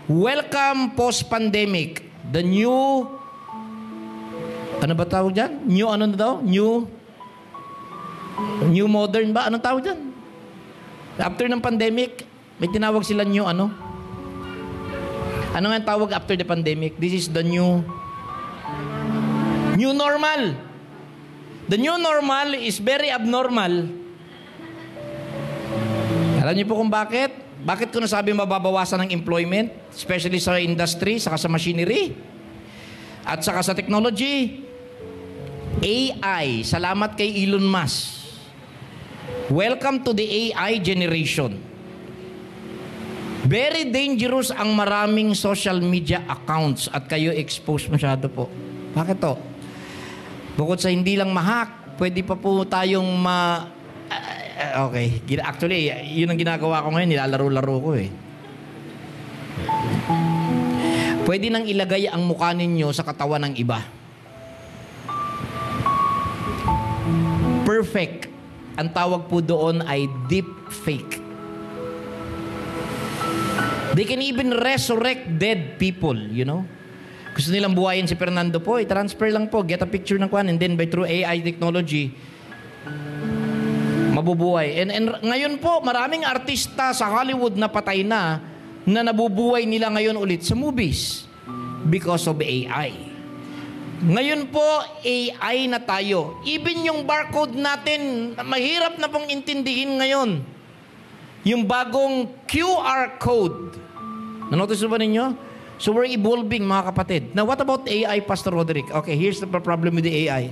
Welcome post-pandemic. The new, ano ba tawag dyan? New ano na daw? New modern ba? Anong tawag dyan? After ng pandemic, may tinawag sila new ano? Ano nga tawag after the pandemic? This is the new normal. The new normal is very abnormal. Alam niyo po kung bakit? Bakit ko nasabi mababawasan ng employment? Especially sa industry, saka sa machinery, at saka sa technology. AI. Salamat kay Elon Musk. Welcome to the AI generation. Very dangerous ang maraming social media accounts at kayo exposed masyado po. Bakit to? Bukod sa hindi lang ma-hack, pwede pa po tayong okay. Actually, yun ang ginagawa ko ngayon. Nilalaro-laro ko eh. Pwede nang ilagay ang mukha ninyo sa katawan ng iba. Perfect. Ang tawag po doon ay deep fake. They can even resurrect dead people, you know. Gusto nilang buhayin si Fernando po, i-transfer lang po, get a picture ng kwan, and then by through AI technology, mabubuhay. And ngayon po, maraming artista sa Hollywood na patay na nabubuhay nila ngayon ulit sa movies because of AI. Ngayon po, AI na tayo. Even yung barcode natin, mahirap na pong intindihin ngayon. Yung bagong QR code. Nanotice ba ninyo? So we're evolving, mga kapatid. Now, what about AI, Pastor Roderick? Okay, here's the problem with the AI.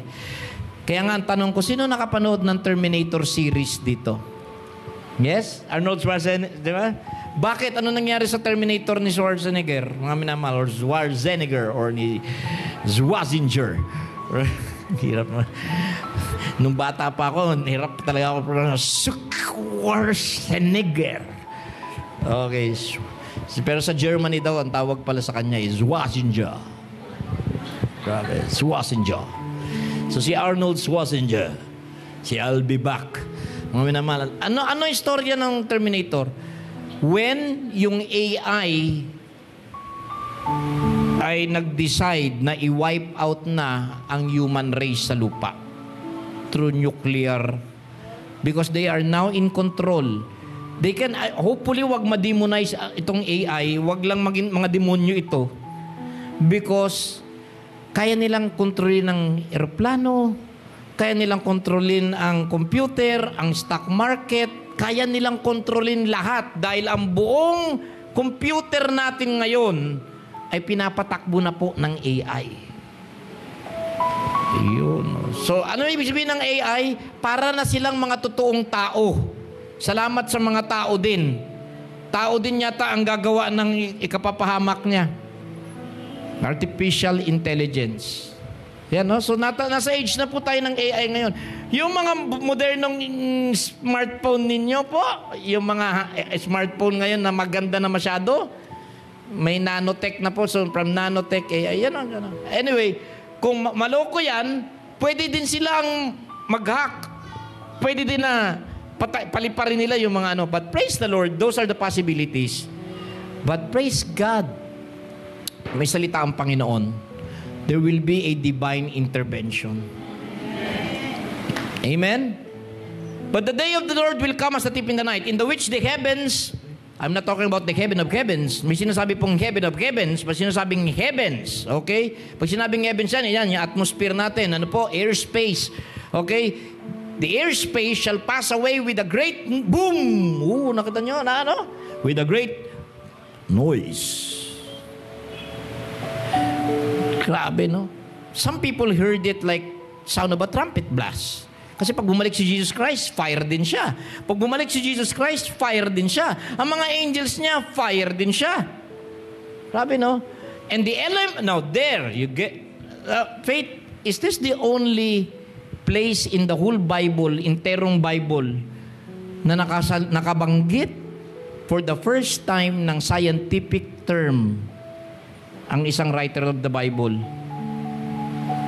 Kaya nga, ang tanong ko, sino nakapanood ng Terminator series dito? Yes? Arnold Schwarzenegger, di ba? Bakit? Ano nangyari sa Terminator ni Schwarzenegger? Mga minamahal, or Schwarzenegger, or ni Schwarzenegger. Hirap naman. Nung bata pa ako, hirap talaga ako Schwarzenegger. Okay. Pero sa Germany daw, ang tawag pala sa kanya is Schwarzenegger. Grabe, Schwarzenegger. So si Arnold Schwarzenegger, si I'll be back. Mga minamahal. Ano istorya ng Terminator? When yung AI ay nag-decide na i-wipe out na ang human race sa lupa through nuclear, because they are now in control. They can, hopefully, wag ma-demonize itong AI, wag lang maging mga demonyo ito, because kaya nilang kontrolin ang eroplano, kaya nilang kontrolin ang computer, ang stock market, kaya nilang kontrolin lahat dahil ang buong computer natin ngayon ay pinapatakbo na po ng AI. Yun. So, ano ibig sabihin ng AI? Para na silang mga totoong tao. Salamat sa mga tao din. Tao din yata ang gagawa ng ikapapahamak niya. Artificial intelligence. Yan, no? So, nasa age na po tayo ng AI ngayon. Yung mga modernong smartphone ninyo po, yung mga smartphone ngayon na maganda na masyado, may nanotech na po. So, from nanotech, AI, yan. Anyway, kung maloko yan, pwede din silang mag-hack. Pwede din na paliparin nila yung mga ano. But praise the Lord, those are the possibilities. But praise God, may salita ang Panginoon. There will be a divine intervention. Amen? But the day of the Lord will come as a thief in the night, in the which the heavens, I'm not talking about the heaven of heavens. May sinasabi pong heaven of heavens, may sinasabing heavens. Okay? Pag sinabing heavens yan, yung atmosphere natin. Ano po? Airspace. Okay? The airspace shall pass away with a great boom. Nakita nyo? Na ano? With a great noise. Grabe, no? Some people heard it like sound of a trumpet blast. Kasi pag bumalik si Jesus Christ, fire din siya. Pag bumalik si Jesus Christ, fire din siya. Ang mga angels niya, fire din siya. Grabe, no? And the element, now there, you get, faith, is this the only place in the whole Bible, interong Bible, na nakabanggit for the first time ng scientific term ang isang writer of the Bible?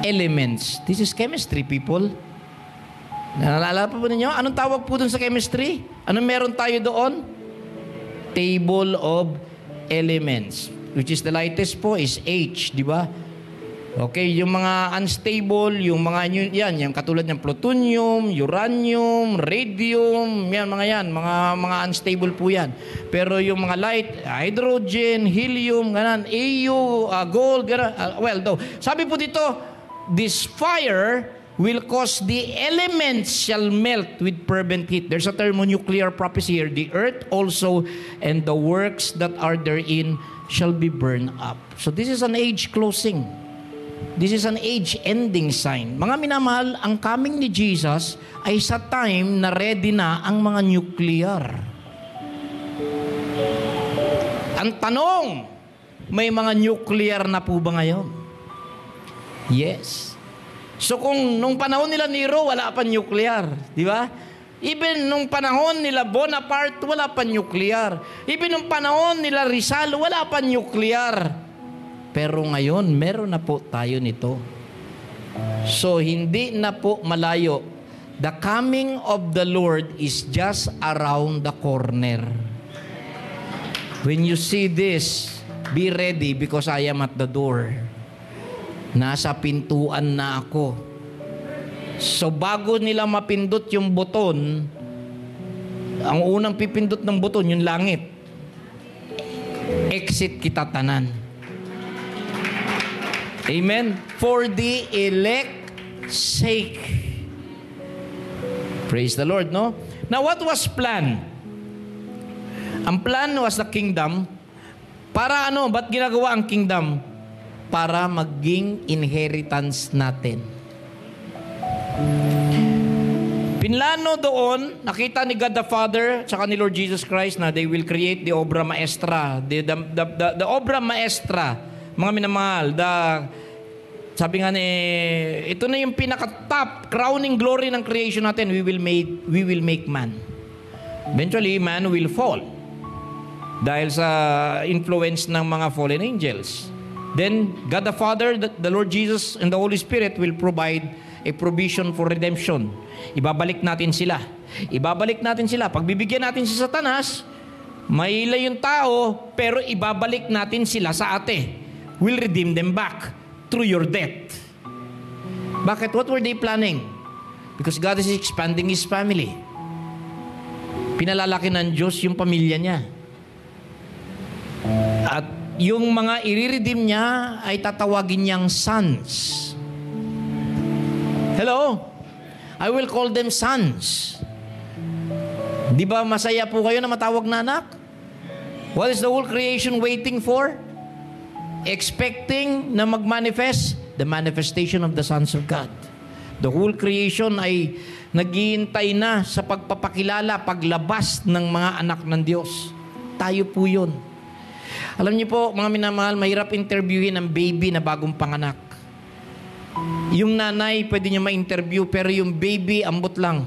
elements. This is chemistry, people. Naalala pa po ninyo? Anong tawag po dun sa chemistry? Anong meron tayo doon? Table of elements. Which is the lightest po is H, di ba? Okay, yung mga unstable, yung mga yan, yung katulad ng plutonium, uranium, radium, yan, mga unstable po yan. Pero yung mga light, hydrogen, helium, ganan, AU, gold, ganan, sabi po dito, this fire will cause the elements shall melt with fervent heat. There's a thermonuclear prophecy here. The earth also and the works that are therein shall be burned up. So this is an age closing. This is an age-ending sign. Mga minamahal, ang coming ni Jesus ay sa time na ready na ang mga nuclear. Ang tanong, may mga nuclear na po ba ngayon? Yes. So kung nung panahon nila Nero, wala pa nuclear. Di ba? Even nung panahon nila Bonaparte, wala pa nuclear. Even nung panahon nila Rizal, wala pa nuclear. Pero ngayon, meron na po tayo nito. So, hindi na po malayo. The coming of the Lord is just around the corner. When you see this, be ready because I am at the door. Nasa pintuan na ako. So, bago nila mapindot yung buton, ang unang pipindot ng buton, yung langit. Exit kita tanan. Amen. For the elect sake. Praise the Lord, no? Now, what was plan? Ang plan was the kingdom. Para ano? Ba't ginagawa ang kingdom? Para maging inheritance natin. Pinlano doon, nakita ni God the Father tsaka ni Lord Jesus Christ na they will create the obra maestra. The obra maestra. Mga minamahal, sabi nga ito na yung pinaka-top crowning glory ng creation natin. We will make man. Eventually, man will fall dahil sa influence ng mga fallen angels. Then, God the Father, the Lord Jesus, and the Holy Spirit will provide a provision for redemption. Ibabalik natin sila. Pagbibigyan natin si Satanas, mahila yung tao, pero ibabalik natin sila sa ate. Will redeem them back through your death. Bakit? What were they planning? Because God is expanding His family. Pinalalaki ng Diyos yung pamilya niya. At yung mga i-redeem niya ay tatawagin niyang sons. Hello? I will call them sons. Di ba masaya po kayo na matawag na anak? What is the whole creation waiting for? Expecting na mag-manifest the manifestation of the sons of God. The whole creation ay naghihintay na sa pagpapakilala, paglabas ng mga anak ng Diyos. Tayo po yun. Alam niyo po, mga minamahal, mahirap interviewin ang baby na bagong panganak. Yung nanay, pwede niyo ma-interview, pero yung baby, ambot lang.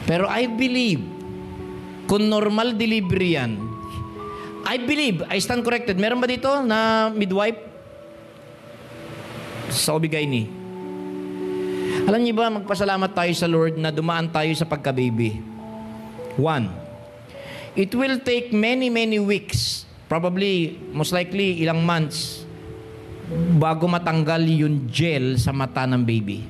Pero I believe, kung normal delivery yan, I believe, I stand corrected. Meron ba dito na midwife? Sa Obigayni. Alam niyo ba, magpasalamat tayo sa Lord na dumaan tayo sa pagka-baby. 1. It will take many weeks, probably, most likely, ilang months, bago matanggal yung gel sa mata ng baby.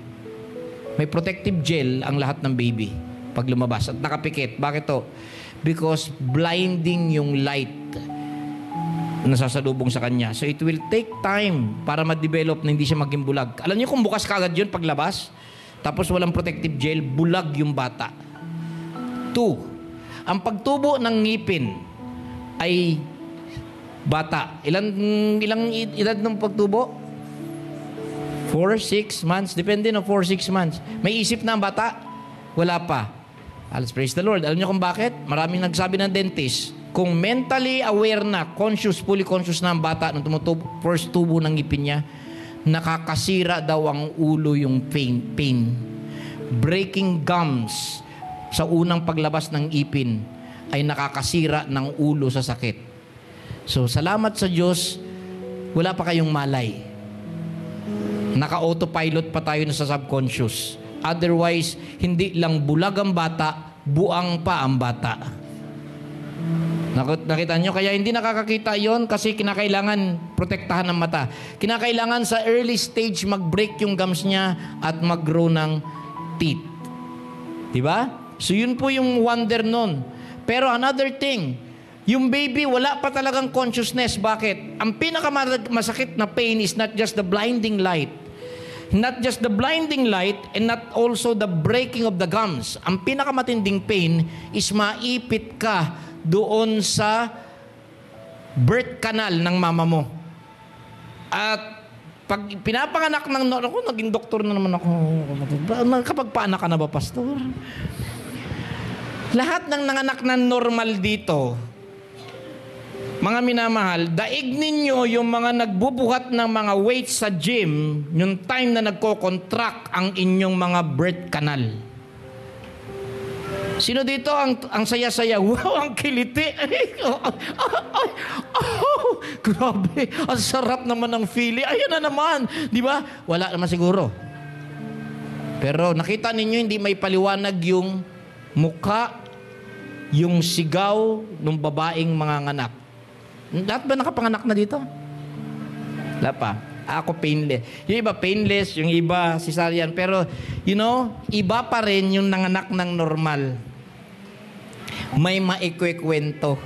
May protective gel ang lahat ng baby pag lumabas at nakapikit. Bakit to? Because blinding yung light na sasalubong sa kanya. So it will take time para ma-develop na hindi siya maging bulag. Alam niyo kung bukas kagad yun paglabas, tapos walang protective gel, bulag yung bata. 2, ang pagtubo ng ngipin ay bata. Ilang edad ng pagtubo? 4, 6 months. Depende na 4, 6 months. May isip na ang bata? Wala pa. Let's praise the Lord. Alam niyo kung bakit? Maraming nagsabi ng dentist, kung mentally aware na, fully conscious na ang bata nung tumutubo, first tubo ng ngipin niya, nakakasira daw ang ulo yung pain. Breaking gums sa unang paglabas ng ipin ay nakakasira ng ulo sa sakit. So, salamat sa Diyos, wala pa kayong malay. Naka-autopilot pa tayo sa subconscious. Otherwise, hindi lang bulag ang bata, buang pa ang bata. Nakita nyo? Kaya hindi nakakakita yon kasi kinakailangan protektahan ng mata. Kinakailangan sa early stage mag-break yung gums niya at mag-grow ng teeth. Diba? So yun po yung wonder nun. Pero another thing, yung baby wala pa talagang consciousness. Bakit? Ang pinakamasakit na pain is not just the blinding light. Not just the blinding light and not also the breaking of the gums. Ang pinakamatinding pain is maipit ka doon sa birth canal ng mama mo. At pag pinapanganak ng ako, naging doktor na naman ako. Kapag paanak ka na ba, pastor? Lahat ng nanganak na normal dito, mga minamahal, daig ninyo yung mga nagbubuhat ng mga weights sa gym, yung time na nagko-contract ang inyong mga birth canal. Sino dito ang saya-saya? Wow, ang kiliti. Grabe, ang sarap naman ng feeling. Ayun na naman. Di ba? Wala naman siguro. Pero nakita ninyo, hindi may paliwanag yung mukha, yung sigaw ng babaeng mga nganak. Lahat ba nakapanganak na dito? Wala pa. Ako painless. Yung iba painless, yung iba cesarean. Pero, you know, iba pa rin yung nanganak ng normal. May maikwekwento.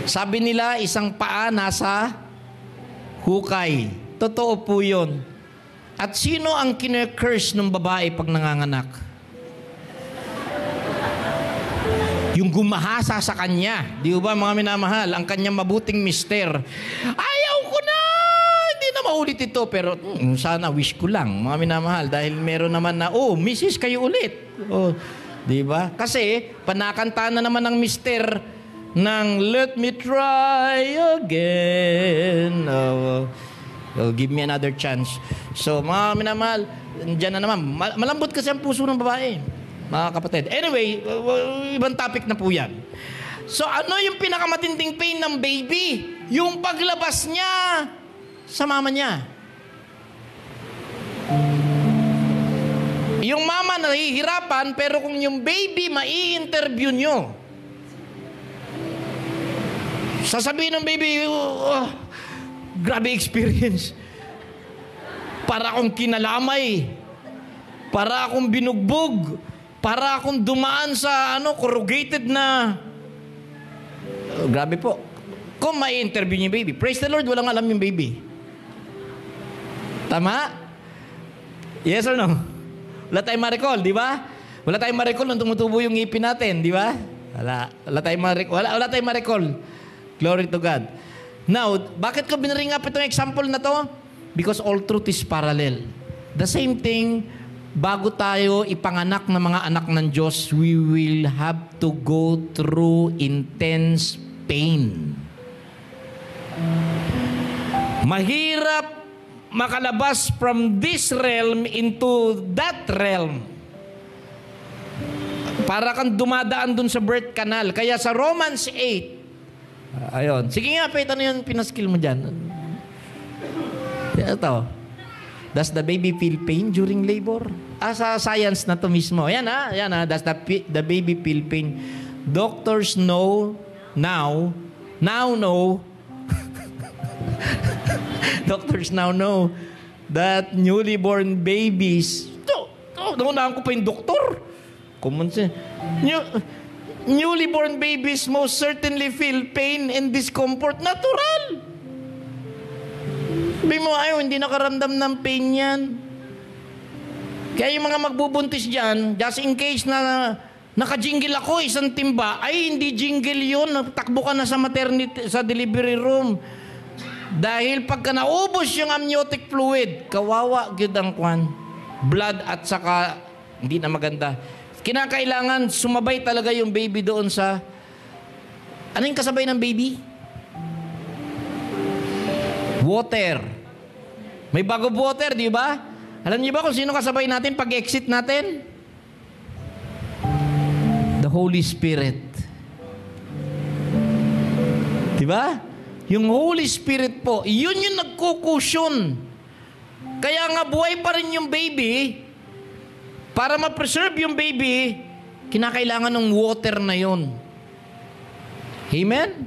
Sabi nila, isang paa nasa hukay. Totoo po yun. At sino ang kine-curse ng babae pag nanganganak? Yung gumahasa sa kanya. Di ba mga minamahal? Ang kanyang mabuting mister. Ayaw ko na! Hindi na maulit ito. Pero sana wish ko lang, mga minamahal. Dahil meron naman na, oh, misis, kayo ulit. Oh, di ba? Kasi, panakanta na naman ng mister ng let me try again. Oh, give me another chance. So, mga minamahal, dyan na naman. Malambot kasi ang puso ng babae. Mga kapatid. Anyway, ibang topic na po yan. So, ano yung pinakamatinding pain ng baby? Yung paglabas niya sa mama niya. Yung mama nahihirapan, pero kung yung baby mai-interview nyo, sasabihin ng baby, oh, grabe experience. Para akong kinalamay. Para akong binugbog. Para akong dumaan sa corrugated na... Oh, grabe po. Kung may interview niyo baby, praise the Lord, walang alam yung baby. Tama? Yes or no? Wala tayong ma-recall, di ba? Wala tayong ma-recall nung tumutubo yung ngipin natin, di ba? Wala tayong ma-recall. Glory to God. Now, bakit ko binaring up itong example na to? Because all truth is parallel. The same thing, bago tayo ipanganak ng mga anak ng Diyos, we will have to go through intense pain. Mahirap makalabas from this realm into that realm. Para kang dumadaan dun sa birth canal. Kaya sa Romans 8, ayun. Sige nga, Pete, ano yung pinaskill mo dyan? Ito. Does the baby feel pain during labor? Sa science na to mismo. Yan ha. Does the baby feel pain? Doctors know now know doctors now know that newly born babies, naunahan ko pa yung doktor. Common sense. Newly born babies most certainly feel pain and discomfort. Natural. Sabi mo, hindi nakaramdam ng pain yan. Kaya yung mga magbubuntis dyan, just in case na naka-jingle ako, isang timba, ay hindi jingle yun. Takbo ka na sa maternity, sa delivery room. Dahil pagka naubos yung amniotic fluid, kawawa gyud ang kwan. Blood at saka, hindi na maganda. Kinakailangan sumabay talaga yung baby doon sa... Ano yung kasabay ng baby? Water. May bago water, di ba? Alam niyo ba kung sino kasabay natin pag exit natin? The Holy Spirit. Di ba? Yung Holy Spirit po, yun yung nagkukusyon Kaya nga buhay pa rin yung baby, para ma-preserve yung baby, kinakailangan ng water na yon. Amen?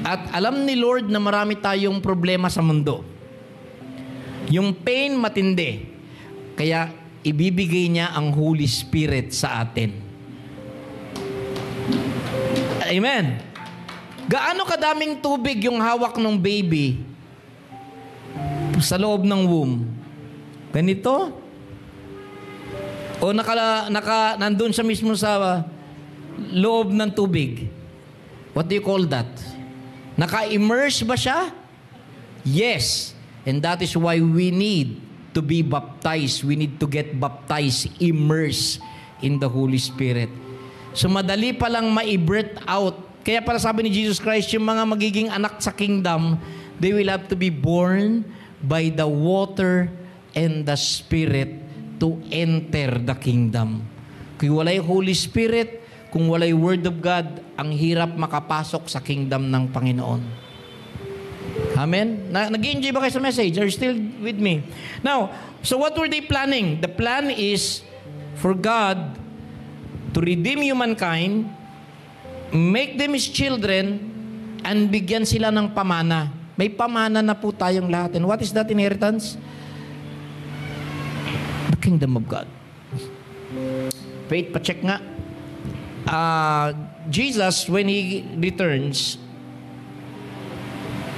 At alam ni Lord na marami tayong problema sa mundo. Yung pain matindi. Kaya ibibigay niya ang Holy Spirit sa atin. Amen? Gaano kadaming tubig yung hawak ng baby sa loob ng womb? Ganito? O nandun siya mismo sa loob ng tubig? What do you call that? Naka-immerse ba siya? Yes. And that is why we need to be baptized. We need to get baptized, immersed in the Holy Spirit. So madali palang ma-birth out. Kaya para sabi ni Jesus Christ, yung mga magiging anak sa kingdom, they will have to be born by the water and the Spirit to enter the kingdom. Kung walay Holy Spirit, kung walay Word of God, ang hirap makapasok sa kingdom ng Panginoon. Amen? Nag-enjoy ba kayo sa message? Are you still with me? Now, so what were they planning? The plan is for God to redeem humankind, make them His children, and bigyan sila ng pamana. May pamana na po tayong lahat. And what is that inheritance? The kingdom of God. Wait, pa-check nga. Jesus, when He returns,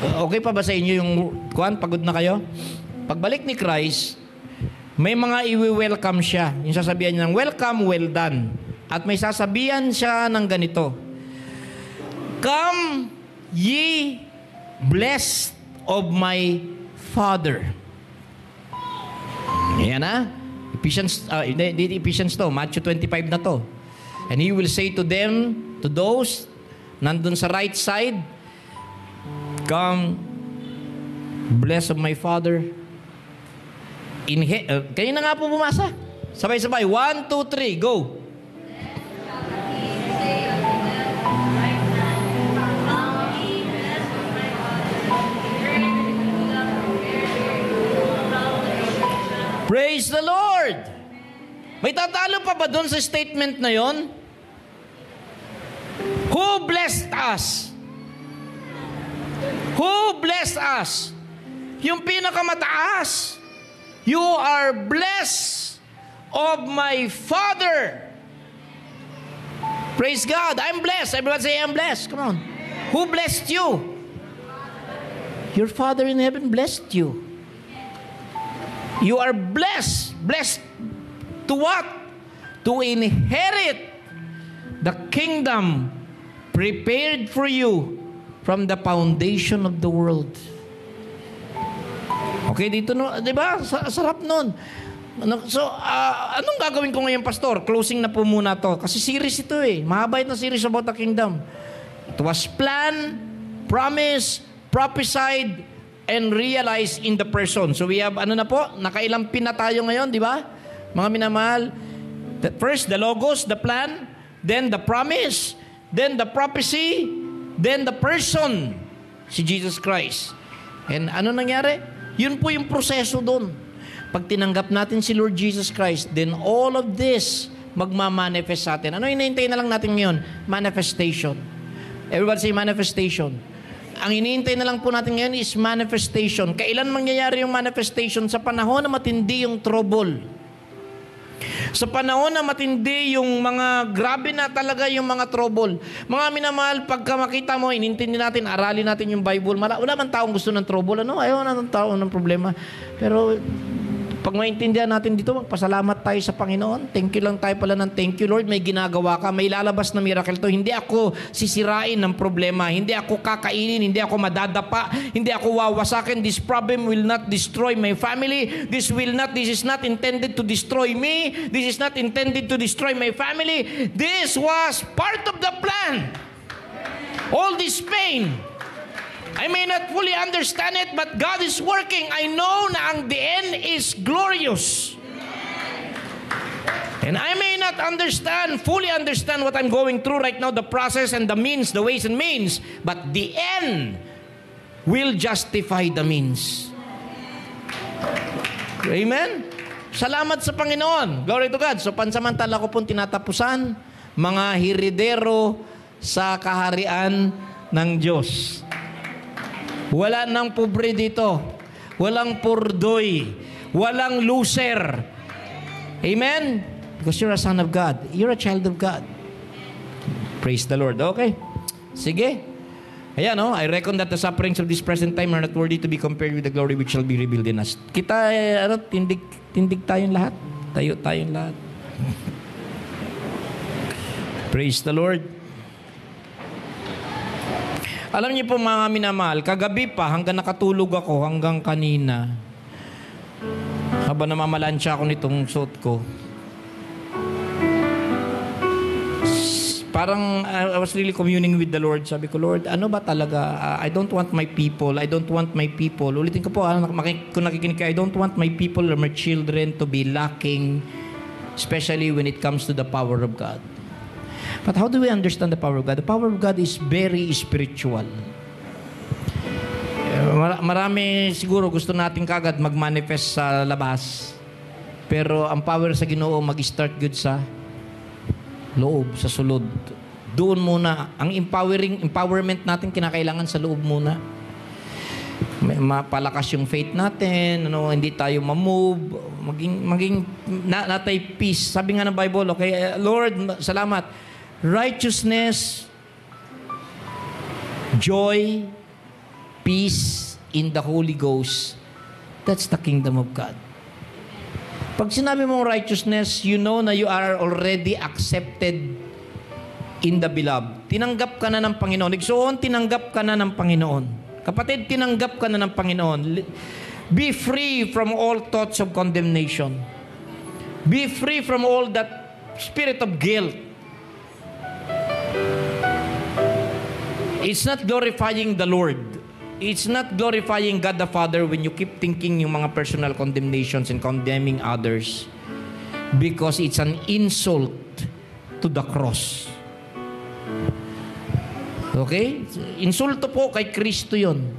okay pa ba sa inyo yung kuwan? Pagod na kayo? Pagbalik ni Christ, may mga i-welcome siya. Yung sasabihan niya ng, welcome, well done. At may sasabihan siya ng ganito, come ye blessed of my Father. Ayan na. Ephesians to. Matthew 25 na to. And He will say to them, to those, nandun sa right side, come, blessed of my Father. Kayo na nga po bumasa. Sabay-sabay. 1, 2, 3, go. Praise the Lord! May tatalo pa ba doon sa statement na yon? Who blessed us? Who blessed us? Yung pinakamataas. You are blessed of my Father. Praise God. I'm blessed. Everyone say, I'm blessed. Come on. Who blessed you? Your Father in heaven blessed you. You are blessed. Blessed to what? To inherit the kingdom prepared for you from the foundation of the world. Okay, dito no, 'di ba? Sarap nun. So, anong gagawin ko ngayon, Pastor? Closing na po muna to. Kasi series ito eh. Mahaba itong series about the kingdom. It was planned, promised, prophesied, and realized in the person. So we have, nakailang pin na tayo ngayon, di ba? Mga minamahal. First, the logos, the plan, then the promise, then the prophecy, then the person, si Jesus Christ. And ano nangyari? Yun po yung proseso doon. Pag tinanggap natin si Lord Jesus Christ, then all of this magmamanifest sa atin. Ano hinihintay na lang natin ngayon? Manifestation. Everybody say manifestation. Ang hinihintay na lang po natin ngayon is manifestation. Kailan mangyayari yung manifestation? Sa panahon na matindi yung trouble. Sa panahon na matindi yung mga grabe na talaga yung mga trouble. Mga minamahal, pagka makita mo, inintindi natin, aralin natin yung Bible. Wala man taong gusto ng trouble. Ayaw na ng tao ng problema. Pero pag maintindihan natin dito, magpasalamat tayo sa Panginoon. Thank you lang tayo pala ng thank you, Lord. May ginagawa ka. May lalabas na miracle to. Hindi ako sisirain ng problema. Hindi ako kakainin. Hindi ako madadapa. Hindi ako wawasakin. This problem will not destroy my family. This is not intended to destroy me. This is not intended to destroy my family. This was part of the plan. All this pain, I may not fully understand it, but God is working. I know na ang the end is glorious. And I may not fully understand what I'm going through right now, the process and the means, the ways and means, but the end will justify the means. Amen? Salamat sa Panginoon. Glory to God. So, pansamantala ko pong tinatapusan, mga hiridero sa kaharian ng Diyos. Wala nang pobre dito. Walang purdoy. Walang loser. Amen? Because you're a son of God. You're a child of God. Praise the Lord. Okay. Sige. Ayan, no? I reckon that the sufferings of this present time are not worthy to be compared with the glory which shall be revealed in us. Kita, tindig tayong lahat. Tayo tayong lahat. Praise the Lord. Alam niyo po mga minamahal, kagabi pa hanggang nakatulog ako hanggang kanina. Habang namamalansya ako nitong suot ko. Parang I was really communing with the Lord. Sabi ko, Lord, ano ba talaga? I don't want my people. Ulitin ko po, kung nakikinig ka, I don't want my people or my children to be lacking, especially when it comes to the power of God. But how do we understand the power of God? The power of God is very spiritual. Marami siguro gusto natin kagad mag-manifest sa labas. Pero ang power sa Ginoo mag-start good sa loob, sa sulod. Doon muna. Ang empowerment natin kinakailangan sa loob muna. Mapalakas yung faith natin, hindi tayo ma-move, maging natay peace. Sabi nga ng Bible, okay, Lord, salamat. Righteousness, joy, peace in the Holy Ghost. That's the kingdom of God. Pag sinabi mong righteousness, you know na you are already accepted in the beloved. Tinanggap ka na ng Panginoon. Igsoon, tinanggap ka na ng Panginoon. Kapatid, tinanggap ka na ng Panginoon. Be free from all thoughts of condemnation. Be free from all that spirit of guilt. It's not glorifying the Lord. It's not glorifying God the Father when you keep thinking yung mga personal condemnations and condemning others, because it's an insult to the cross. Okay? Insulto po kay Kristo yun.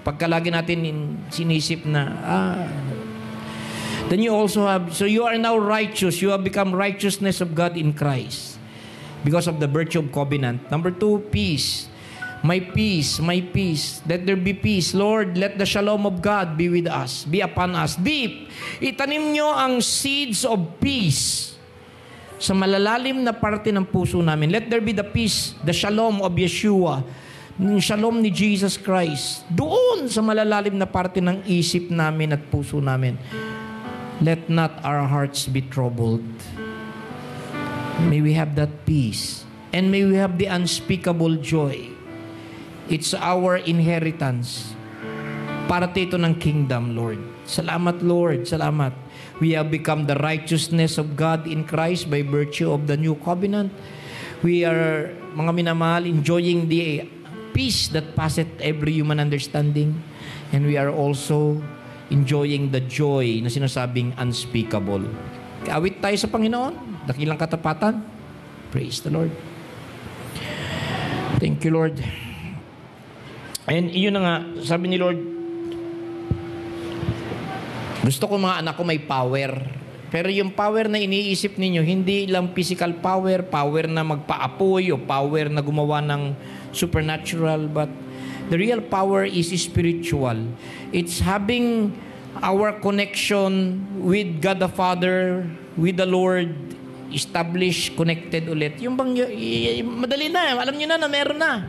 Pagka lagi natin sinisip na, then you also have, so you are now righteous. You have become righteousness of God in Christ because of the virtue of covenant. Number 2, peace. My peace, my peace. Let there be peace. Lord, let the shalom of God be with us, be upon us. Deep, itanim nyo ang seeds of peace sa malalalim na parte ng puso namin. Let there be the peace, the shalom of Yeshua, yung shalom ni Jesus Christ, doon sa malalalim na parte ng isip namin at puso namin. Let not our hearts be troubled. May we have that peace. And may we have the unspeakable joy. It's our inheritance. Parte ito ng kingdom, Lord. Salamat, Lord. Salamat. We have become the righteousness of God in Christ by virtue of the new covenant. We are, mga minamahal, enjoying the peace that passeth every human understanding. And we are also enjoying the joy na sinasabing unspeakable. Kaawit tayo sa Panginoon. Dakilang katapatan. Praise the Lord. Thank you, Lord. And yun na nga, sabi ni Lord, gusto ko mga anak ko may power. Pero yung power na iniisip ninyo, hindi lang physical power, power na magpaapoy, o power na gumawa ng supernatural, but the real power is spiritual. It's having our connection with God the Father, with the Lord, established, connected ulit. Yung bang, madali na, alam nyo na meron na.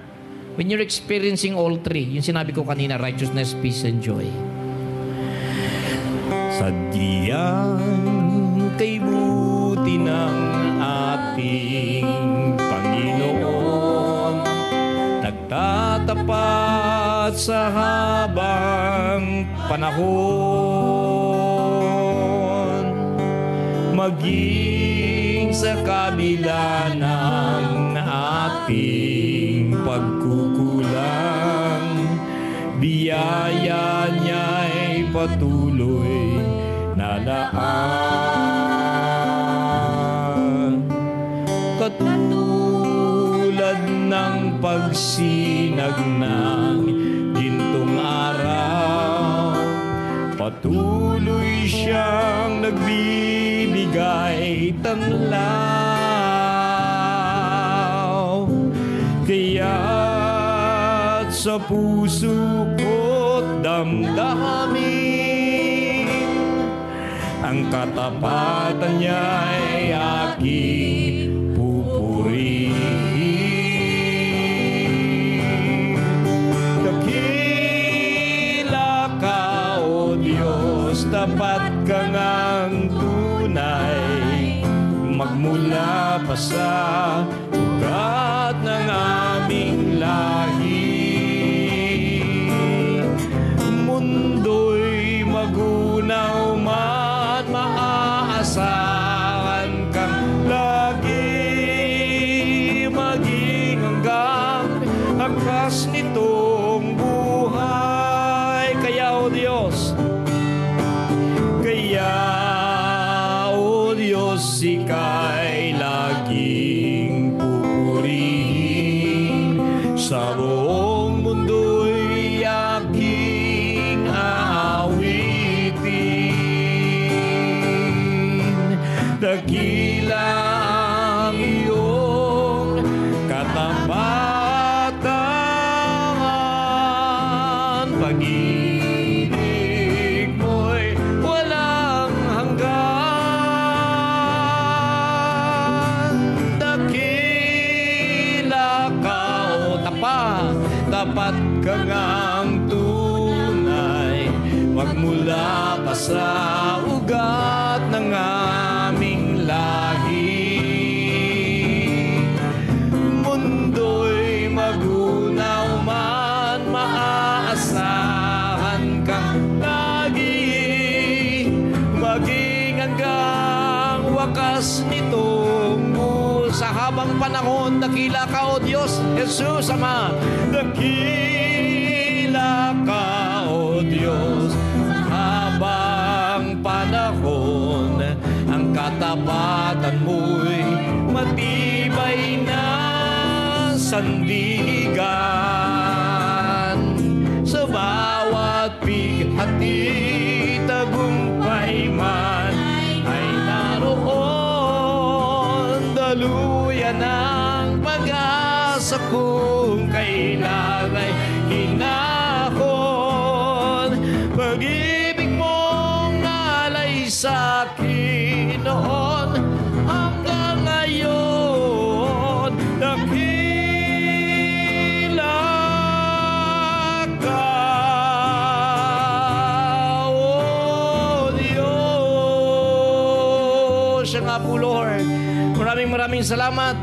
When you're experiencing all three, yung sinabi ko kanina, righteousness, peace, and joy. Sadyang kay buti ng ating Panginoon, nagtatapat sa habang panahon, maging sa kabila ng ating pagkukulang, biyaya niya'y patuloy na daan. Katulad ng pagsinag ng gintong araw, patuloy siyang nagbibigay tanglaw. Kaya't sa puso ko't damdamin, ang katapatan niya'y aking pupurihin. Dakila ka, O Diyos, tapat ka ngang tunay, magmula pa sa ugat ng aming lahi. Mundo'y magunaw man, maaasahan kang lagi, maging hanggang agkas nitong buhay. Kaya, O Diyos, ika'y laging pupurihin, sa buong mundo'y aking aawitin. Dakila ang iyong katapatan, pag-ibig mo'y walang hanggan. Dakila ka, O tapat ka ngang tunay, magmula pa sa ugat ng aming lahi. Mundo'y magunaw man, maaasahan kang lagi, maging hanggang wakas nitong sa habang panahon. Dakila ka, O Diyos, Jesus Ama. Dakila ka, O Diyos, habang panahon. Ang katapatan mo'y matibay na sandigan. Sa bawat pighati, tagumpay man ay naroon. Daluyan ang pag-asa kung kailan ay hinahon. Pag-ibig mong nalay sa'kin noon hanggang ngayon. Dakila ka, O Diyos. Siya nga po, Lord, maraming salamat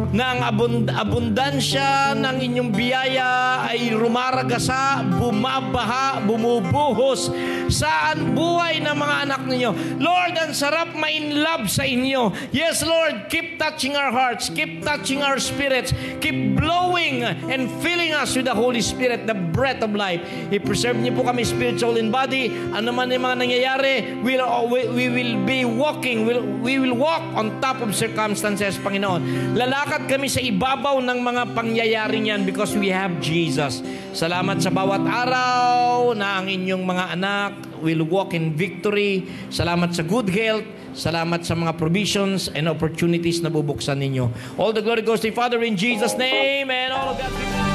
na ang abundansya ng inyong biyaya ay rumaragasa, bumabaha, bumubuhos saan buhay ng mga anak ninyo. Lord, ang sarap ma-in love sa inyo. Yes, Lord, keep touching our hearts, keep touching our spirits, keep blowing and filling us with the Holy Spirit, the breath of life. I-preserve niyo po kami, spirit, soul, and body. Ano man yung mga nangyayari, we will be walking, we will walk on top of circumstances, Panginoon. Lalakad kami sa ibabaw ng mga pangyayari niyan because we have Jesus. Salamat sa bawat araw na ang inyong mga anak will walk in victory. Salamat sa good health. Salamat sa mga provisions and opportunities na bubuksan ninyo. All the glory goes to the Father in Jesus' name, and all of that.